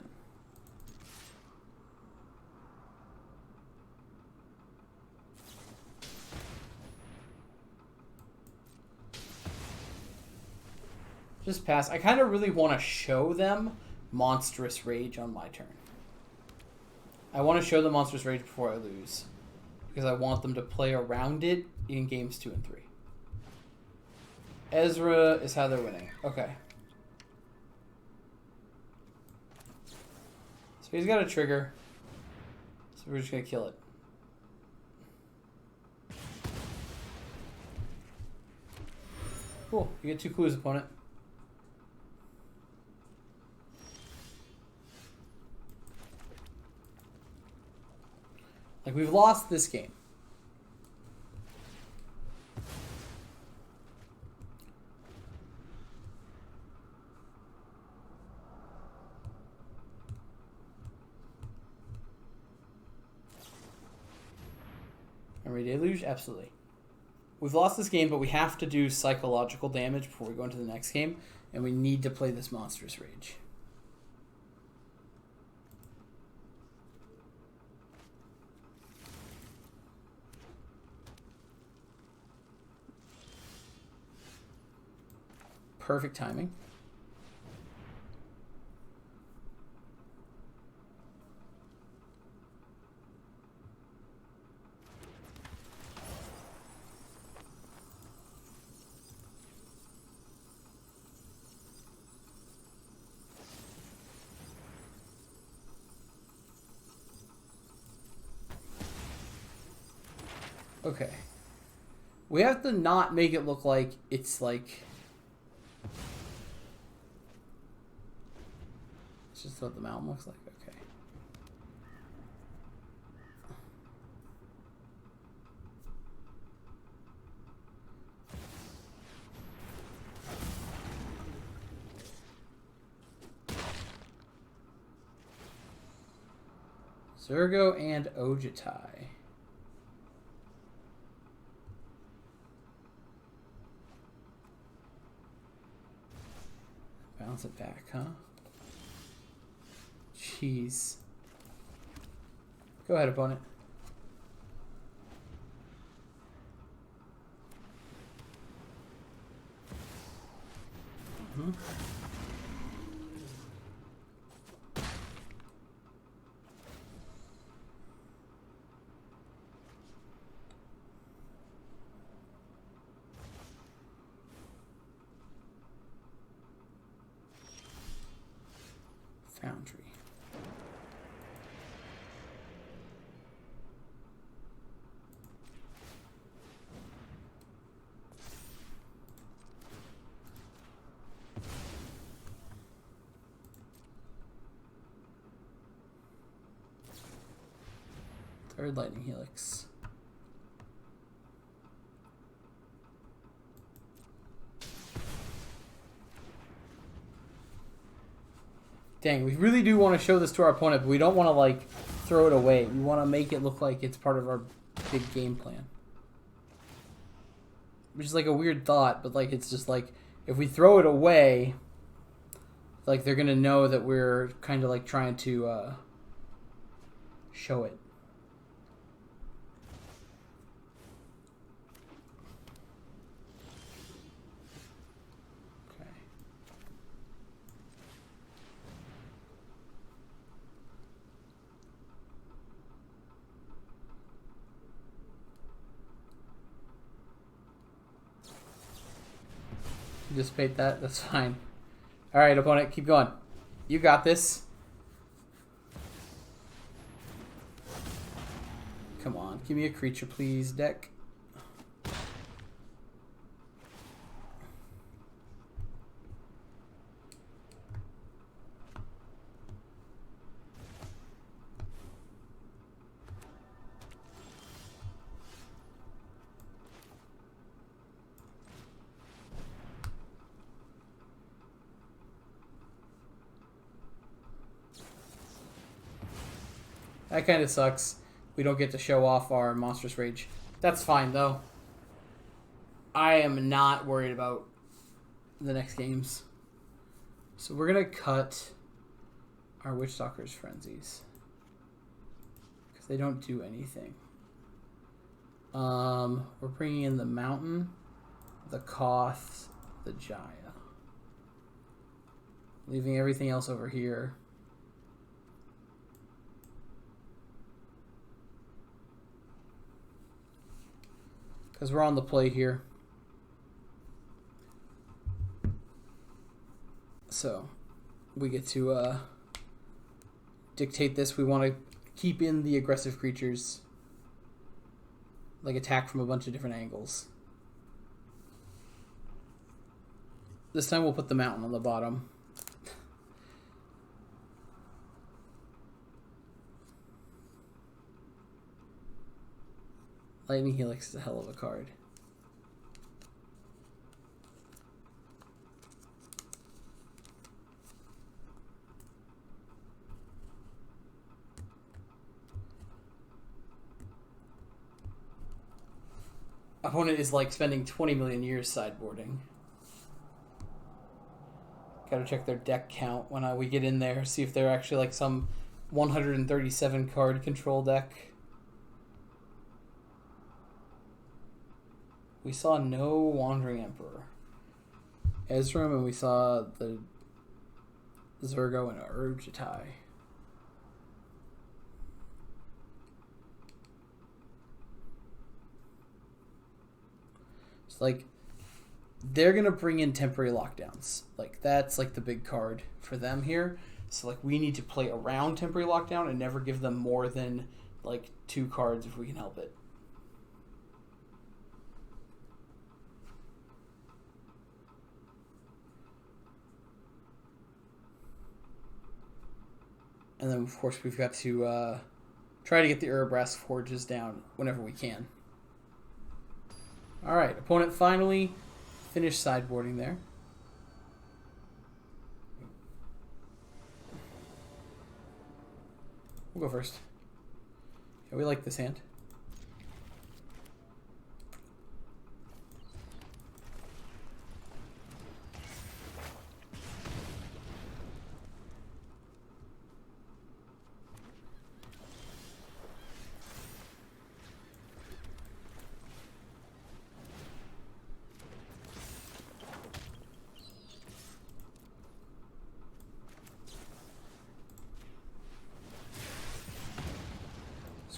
Just pass. I kind of really want to show them Monstrous Rage on my turn. I want to show them Monstrous Rage before I lose. Because I want them to play around it in games 2 and 3. Ezra is how they're winning. Okay. So he's got a trigger. So we're just going to kill it. Cool. You get 2 clues, opponent. Like, we've lost this game. Memory Deluge? Absolutely. We've lost this game, but we have to do psychological damage before we go into the next game, and we need to play this Monstrous Rage. Perfect timing. Okay. We have to not make it look like it's like... It's just what the mountain looks like. Okay. Zergo and Ojitai. Bounce it back, huh? Jeez. Go ahead, opponent. Mm-hmm. Foundry. Third Lightning Helix. Dang, we really do want to show this to our opponent, but we don't want to, like, throw it away. We want to make it look like it's part of our big game plan. Which is, like, a weird thought, but, like, it's just, like, if we throw it away, like, they're going to know that we're kind of, like, trying to show it. Dissipate that, that's fine. Alright, opponent, keep going. You got this. Come on, give me a creature, please, deck. That kind of sucks. We don't get to show off our Monstrous Rage. That's fine, though. I am not worried about the next games. So we're going to cut our Witchstalker's Frenzies. Because they don't do anything. We're bringing in the Mountain, the Koth, the Jaya. Leaving everything else over here. Because we're on the play here. So, we get to dictate this. We want to keep in the aggressive creatures. Like attack from a bunch of different angles. This time we'll put the Mountain on the bottom. Lightning Helix is a hell of a card. Opponent is like spending 20 million years sideboarding. Gotta check their deck count when we get in there, see if they're actually like some 137 card control deck. We saw no Wandering Emperor. Ezram, and we saw the Zergo and Urjitai. It's like, they're going to bring in temporary lockdowns. Like, that's like the big card for them here. So, like, we need to play around temporary lockdown and never give them more than, like, 2 cards if we can help it. And then, of course, we've got to try to get the Urabrask Forges down whenever we can. All right, opponent finally finished sideboarding there. We'll go first. Yeah, we like this hand.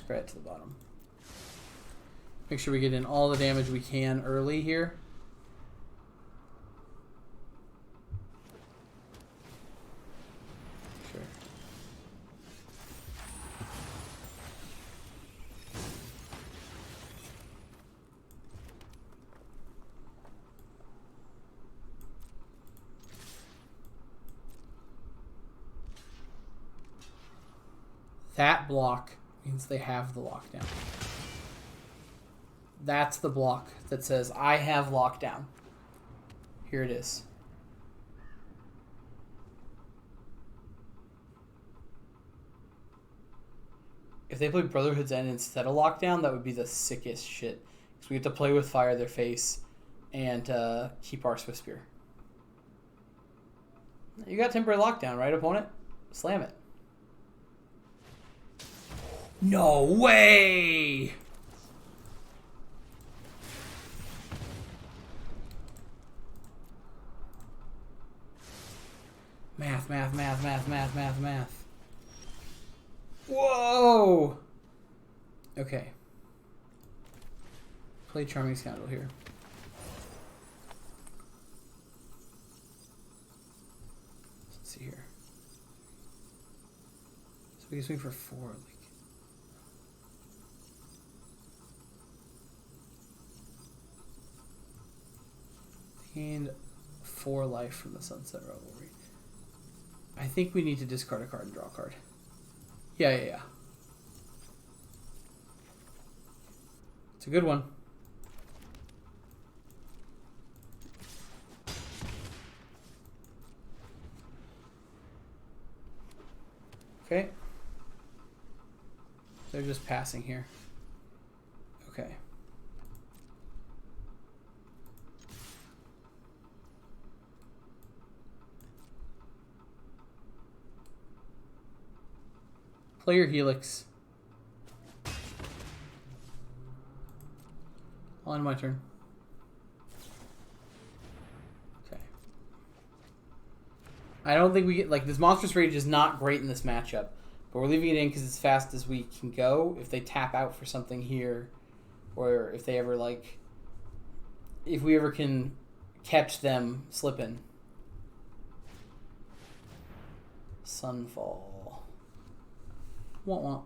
Right to the bottom. Make sure we get in all the damage we can early here. Sure. That block means they have the lockdown. That's the block that says, I have lockdown. Here it is. If they play Brotherhood's End instead of lockdown, that would be the sickest shit. Because we have to play with Fire Their Face and keep our Swift Spear. You got temporary lockdown, right, opponent? Slam it. No way! Math, math, math, math, math, math, math. Whoa! Okay. Play Charming Scoundrel here. Let's see here. So we can swing for 4. And 4 life from the Sunset Revelry. I think we need to discard a card and draw a card. Yeah. It's a good one. Okay. They're just passing here. Okay. Play your Helix. On my turn. Okay. I don't think we get, like, this Monstrous Rage is not great in this matchup, but we're leaving it in because it's fast as we can go. If they tap out for something here, or if they ever, like, if we ever can catch them slipping. Sunfall. Wah.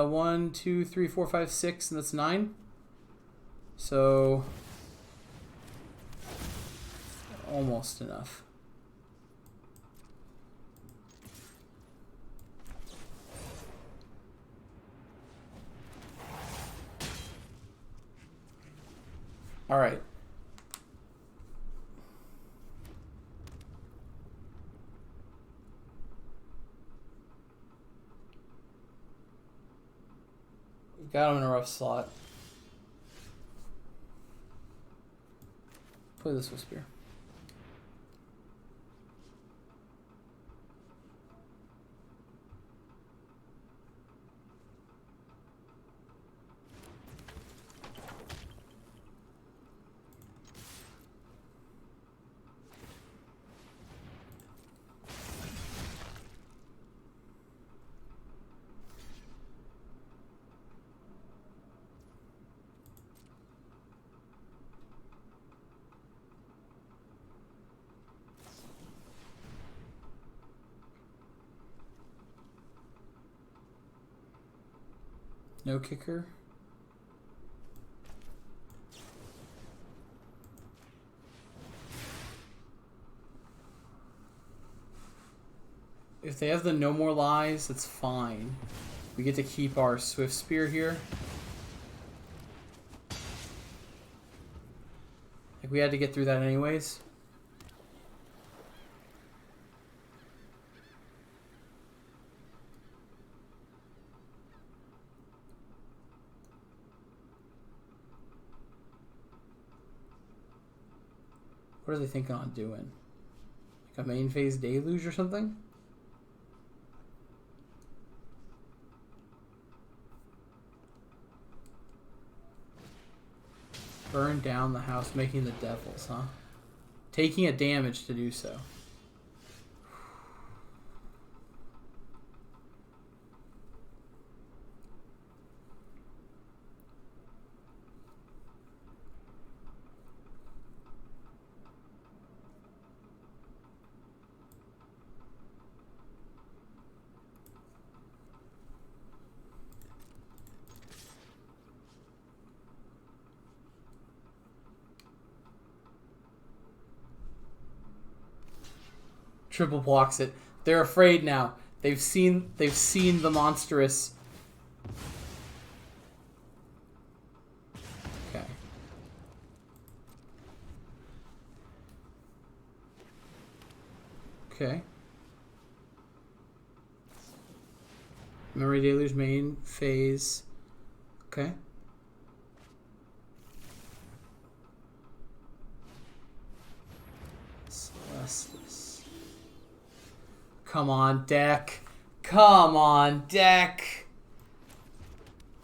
One, two, three, four, five, six, and that's 9. So almost enough. All right. We've got him in a rough slot. Play this with Spear. No kicker. If they have the no more lies, that's fine. We get to keep our Swift Spear here. Like, we had to get through that anyways. What are they thinking on doing? Like a main phase deluge or something? Burn down the house, making the devils, huh? Taking a damage to do so. Triple blocks it. They're afraid now. They've seen the monstrous. Okay. Okay. Memory Deluge main phase. Okay. Celestis. Come on, deck. Come on, deck.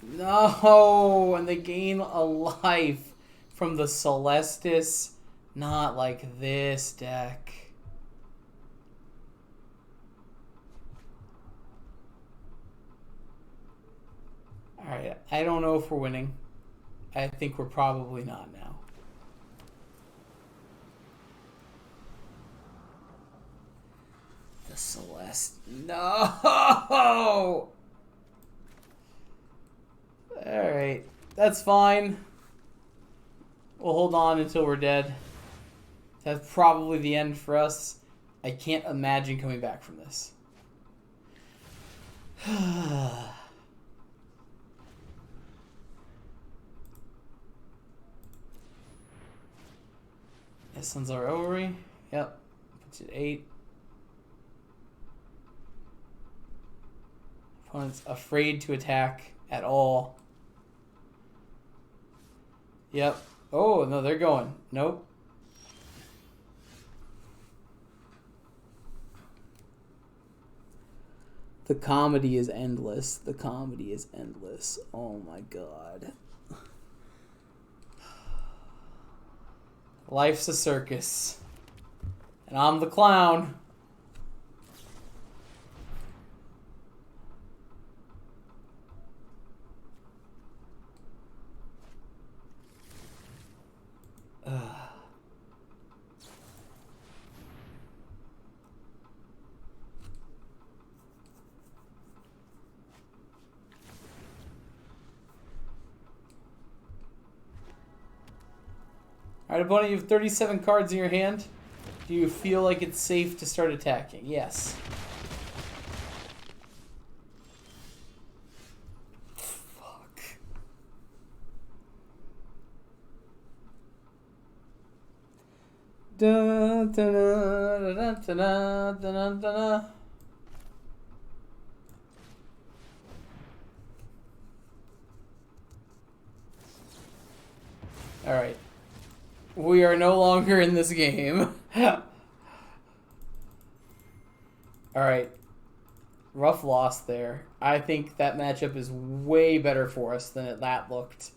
No, and they gain a life from the Celestis. Not like this deck. Alright, I don't know if we're winning. I think we're probably not now. The Celeste. No! Alright. That's fine. We'll hold on until we're dead. That's probably the end for us. I can't imagine coming back from this. This one's our ovary. Yep. Puts it 8. Opponent's afraid to attack at all. Yep. Oh, no, they're going. Nope. The comedy is endless. The comedy is endless. Oh my god. Life's a circus. And I'm the clown. Alright, opponent, you have 37 cards in your hand. Do you feel like it's safe to start attacking? Yes. Fuck. Da, da, da, da, da, da, da, da. Alright. We are no longer in this game. Alright. Rough loss there. I think that matchup is way better for us than that looked.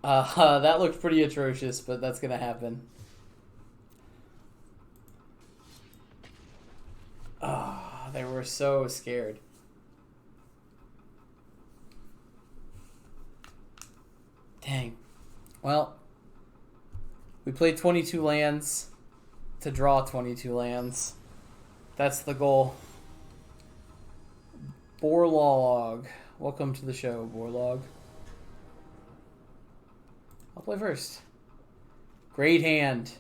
That looked pretty atrocious, but that's going to happen. They were so scared. Dang. Well, we played 22 lands to draw 22 lands. That's the goal. Borlog. Welcome to the show, Borlog. I'll play first. Great hand.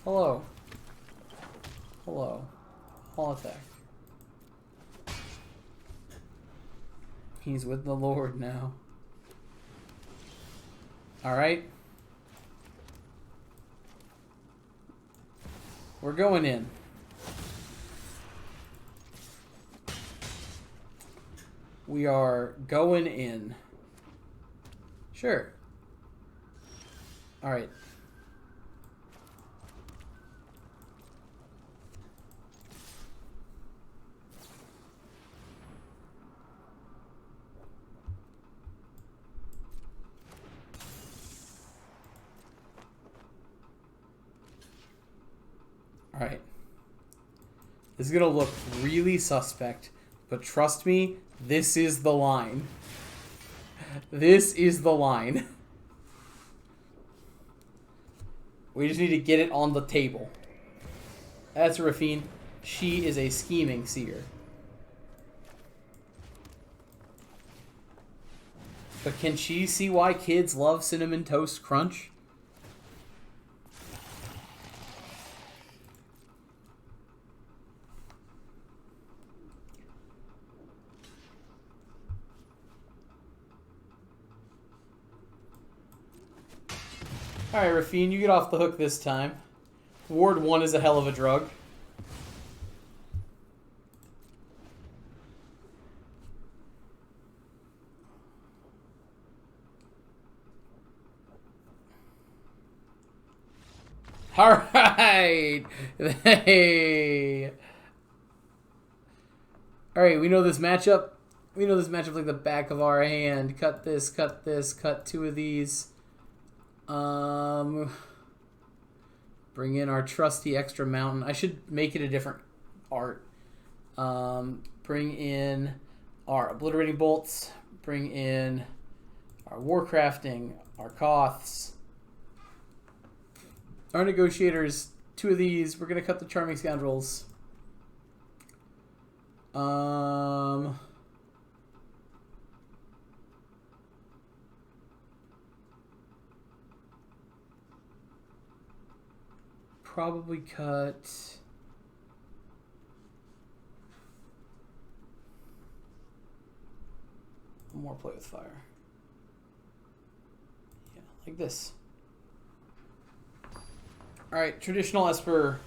Hello. Hello. I'll attack. He's with the Lord now. Alright. We're going in. We are going in. Sure. Alright. Alright. This is going to look really suspect, but trust me, this is the line. This is the line. We just need to get it on the table. That's Rafine. She is a scheming seer. But can she see why kids love Cinnamon Toast Crunch? Alright, Rafine, you get off the hook this time. Ward 1 is a hell of a drug. Alright! Hey! Alright, we know this matchup. We know this matchup like the back of our hand. Cut this, cut 2 of these. Bring in our trusty extra mountain. I should make it a different art. Bring in our obliterating bolts. Bring in our warcrafting, our Koths, our negotiators. 2 of these. We're gonna cut the charming scoundrels. Probably cut one more play with fire. like this. Alright, traditional Esper.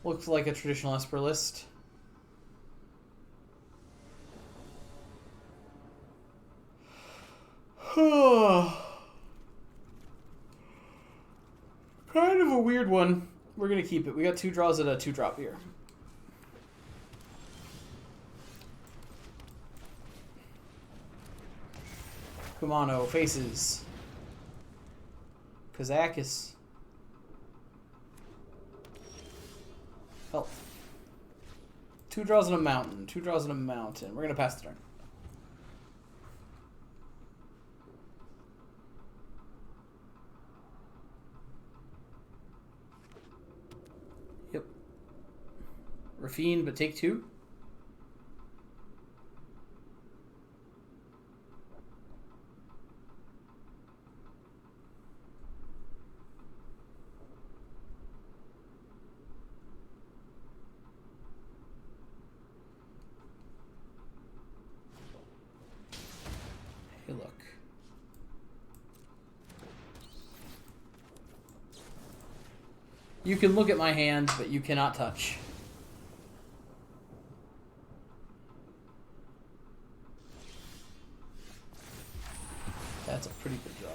Looks like a traditional Esper list. Kind of a weird one. We're going to keep it. We got 2 draws at a 2-drop here. Kumano faces Kazakis. Health. 2 draws in a mountain. 2 draws in a mountain. We're going to pass the turn. Yep. Rafine, but take 2. Hey, look. You can look at my hand, but you cannot touch. That's a pretty good draw.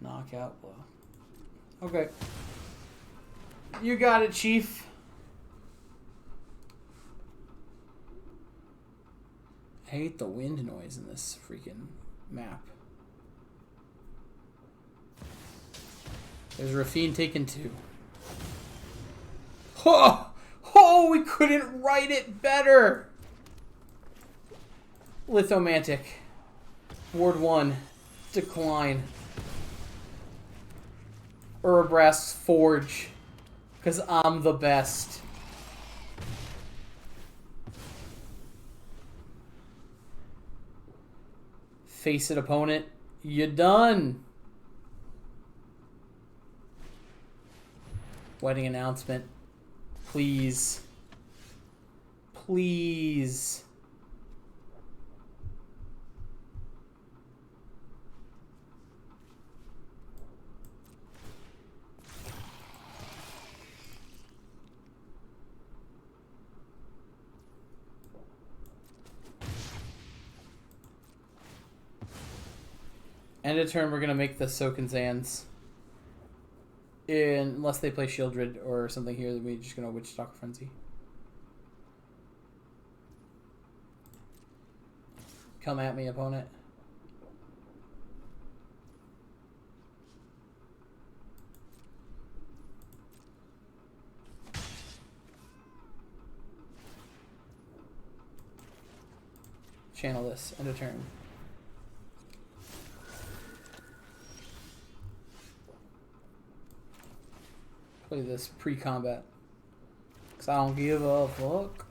Knockout blow. Okay. You got it, Chief. I hate the wind noise in this freaking map. There's Rafine taking 2. Oh! Oh, we couldn't write it better! Lithomantic. Ward 1. Decline. Urabrask's Forge. Because I'm the best. Face it, opponent. You done. Wedding announcement. Please. Please. End of turn, we're going to make the Soken Sands. Unless they play Shieldred or something here, then we're just going to Witch Stalker Frenzy. Come at me, opponent. Channel this. End of turn. Play this pre-combat. Because I don't give a fuck.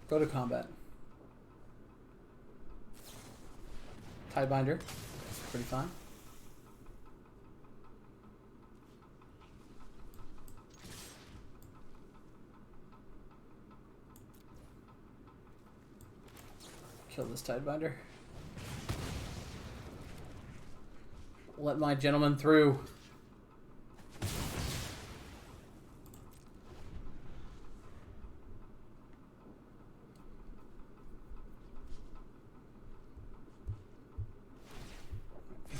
Go to combat. Tidebinder. Pretty fine. Kill this Tidebinder. Let my gentleman through.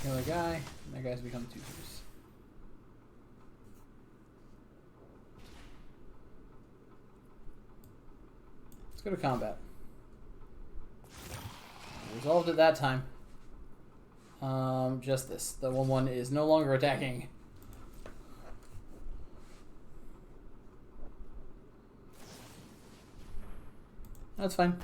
Kill a guy, and that guy's become 2/2. Let's go to combat. Resolved it that time. Just this. The 1/1 is no longer attacking. That's fine.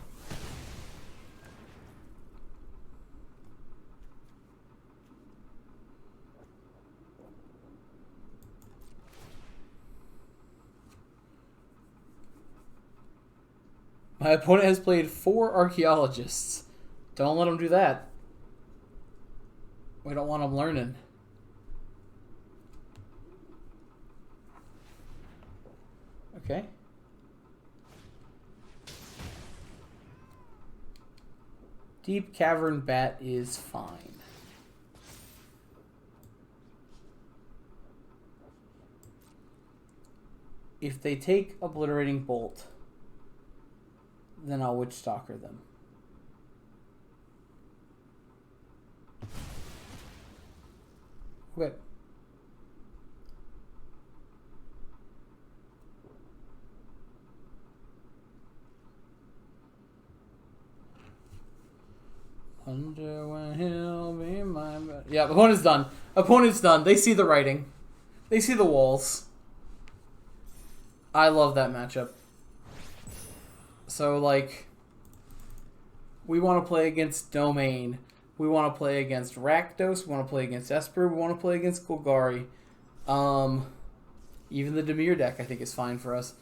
My opponent has played 4 archaeologists. Don't let him do that. We don't want him learning. Okay. Deep Cavern Bat is fine. If they take Obliterating Bolt, then I'll Witch Stalker them. Okay. Wonder when he'll be my... Yeah, opponent's done. Opponent's done. They see the writing. They see the walls. I love that matchup. So, like, we want to play against Domain. We want to play against Rakdos. We want to play against Esper. We want to play against Golgari. Even the Dimir deck, I think, is fine for us.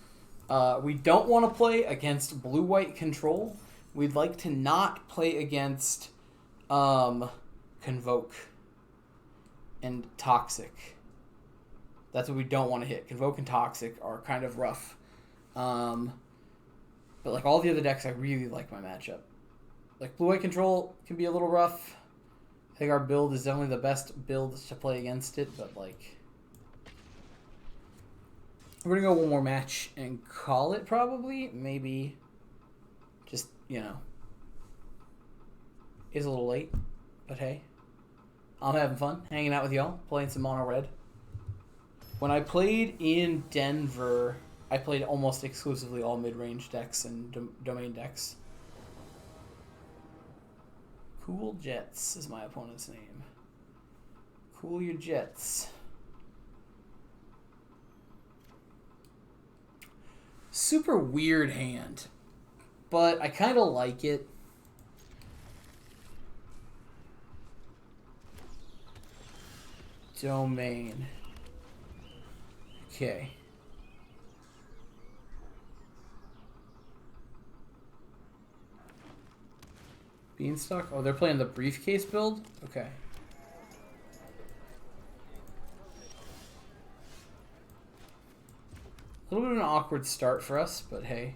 We don't want to play against blue-white control. We'd like to not play against Convoke and Toxic. That's what we don't want to hit. Convoke and Toxic are kind of rough. But like all the other decks, I really like my matchup. Like blue-white control can be a little rough. I think our build is definitely the best build to play against it, but like... We're going to go one more match and call it probably. Maybe just, you know, is a little late, but hey, I'm having fun hanging out with y'all, playing some mono red. When I played in Denver, I played almost exclusively all mid-range decks and domain decks. Cool Jets is my opponent's name. Cool your jets. Super weird hand, but I kind of like it. Domain. Okay. Beanstalk? Oh, they're playing the briefcase build? Okay. A little bit of an awkward start for us, but hey.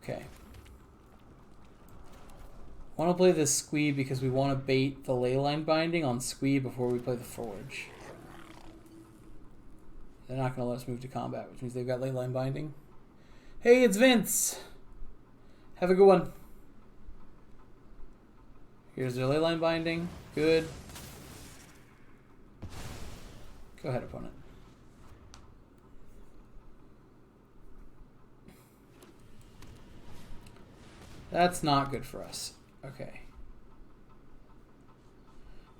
Okay. Want to play the Squee because we want to bait the Leyline Binding on Squee before we play the Forge. They're not going to let us move to combat, which means they've got Leyline Binding. Hey, it's Vince! Have a good one. Here's their Leyline Binding. Good. Go ahead, opponent. That's not good for us. Okay.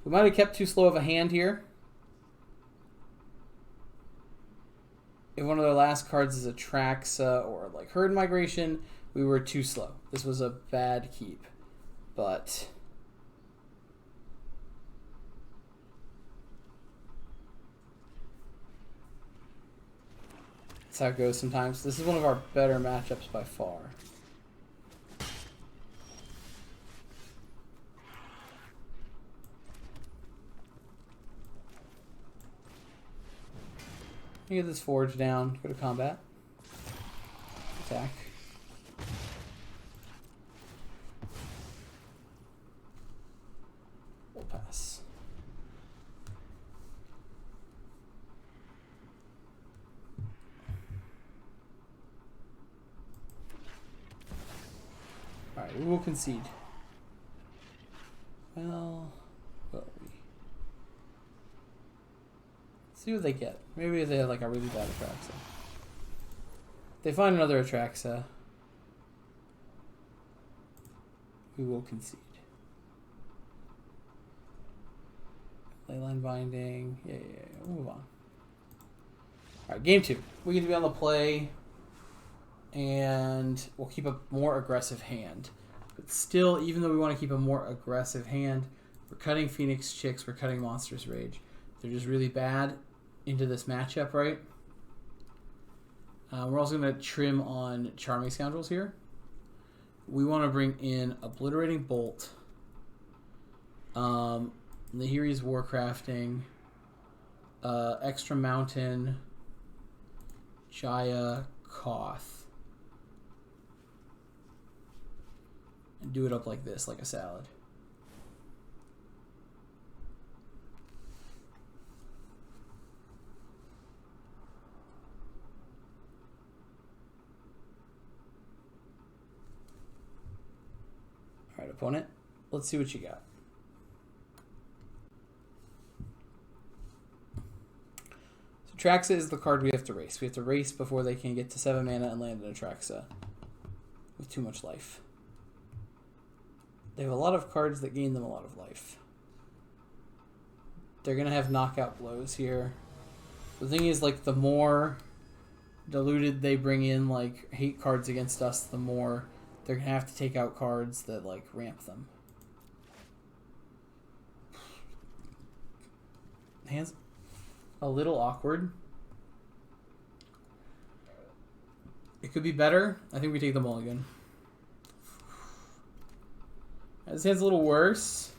We might have kept too slow of a hand here. If one of their last cards is Atraxa or like Herd Migration, we were too slow. This was a bad keep. But that's how it goes sometimes. This is one of our better matchups by far. Get this Forge down, go to combat. Attack. We'll pass. Alright, we will concede. Well, will we? See what they get. Maybe they have like a really bad Atraxa. If they find another Atraxa, we will concede. Leyline Binding. Yeah. We'll move on. Alright, game 2. We get to be on the play, and we'll keep a more aggressive hand. But still, even though we want to keep a more aggressive hand, we're cutting Phoenix Chicks, we're cutting Monstrous Rage. They're just really bad. into this matchup, right? We're also going to trim on Charming Scoundrels here. We want to bring in Obliterating Bolt, Lahiri's Warcrafting, Extra Mountain, Jaya, Koth. And do it up like this, like a salad. Alright, opponent, let's see what you got. So Traxa is the card we have to race. We have to race before they can get to 7 mana and land in a Traxa with too much life. They have a lot of cards that gain them a lot of life. They're going to have knockout blows here. The thing is, like, the more diluted they bring in, like, hate cards against us, the more they're going to have to take out cards that, like, ramp them. Hand's a little awkward. It could be better. I think we take the mulligan. This hand's a little worse.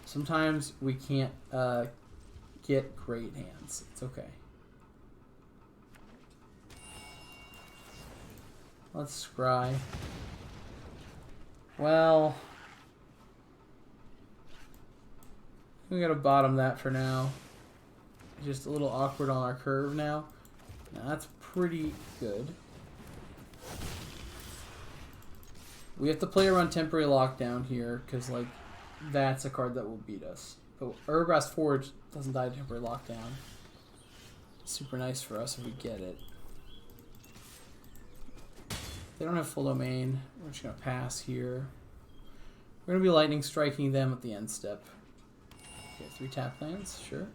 Sometimes we can't get great hands. It's okay. Let's scry. Well, we gotta bottom that for now. Just a little awkward on our curve now. Now that's pretty good. We have to play around Temporary Lockdown here, because, like, that's a card that will beat us. But Urbrass Forge doesn't die to Temporary Lockdown. Super nice for us if we get it. They don't have full domain. We're just going to pass here. We're going to be lightning striking them at the end step. Okay, 3 tap lands, sure.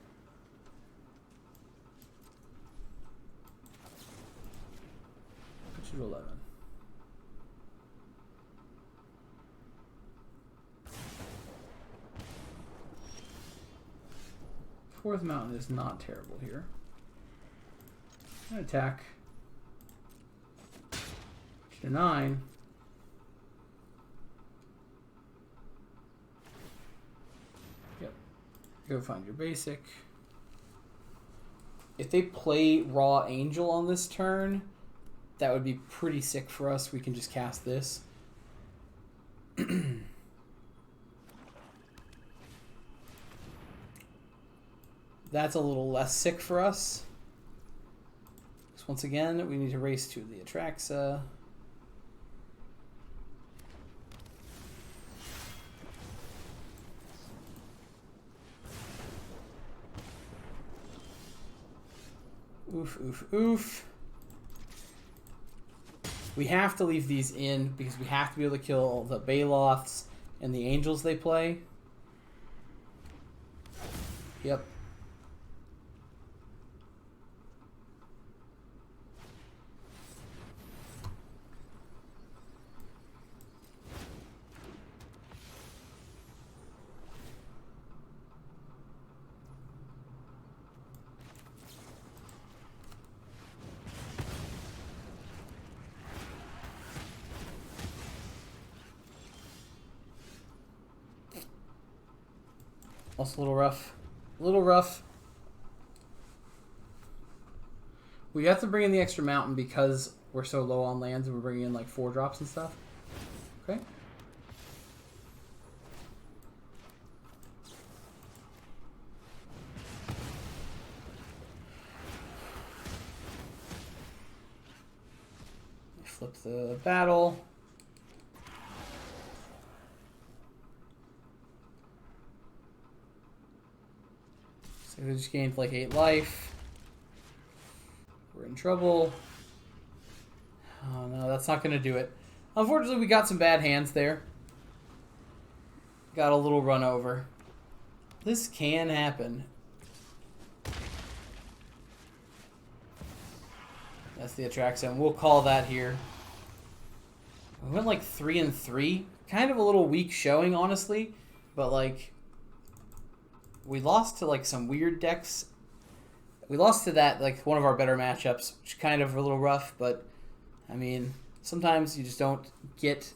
Put you to 11. Fourth Mountain is not terrible here. I'm going to attack. To 9. Yep. Go find your basic. If they play Raw Angel on this turn, that would be pretty sick for us. We can just cast this. That's a little less sick for us. So once again, we need to race to the Atraxa. Oof, oof, oof. We have to leave these in because we have to be able to kill the Baloths and the Angels they play. Yep. Also a little rough. A little rough. We have to bring in the extra mountain because we're so low on lands and we're bringing in like 4 drops and stuff. Okay. Flip the battle. So we just gained like 8 life. We're in trouble. Oh no, that's not going to do it. Unfortunately, we got some bad hands there. Got a little run over. This can happen. That's the Atraxa, and we'll call that here. We went like 3-3. Kind of a little weak showing, honestly. But like, we lost to like some weird decks. We lost to that, like one of our better matchups, which is kind of a little rough, but I mean, sometimes you just don't get,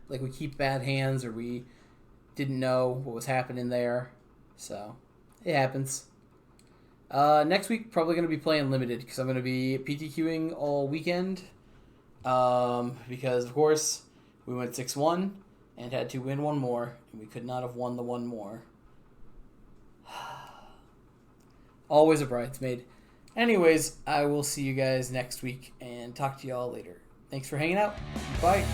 like we keep bad hands or we didn't know what was happening there. So, it happens. Next week, probably going to be playing Limited because I'm going to be PTQing all weekend. Because, of course, we went 6-1 and had to win one more, and we could not have won the one more. Always a bridesmaid. Anyways, I will see you guys next week and talk to y'all later. Thanks for hanging out. Bye.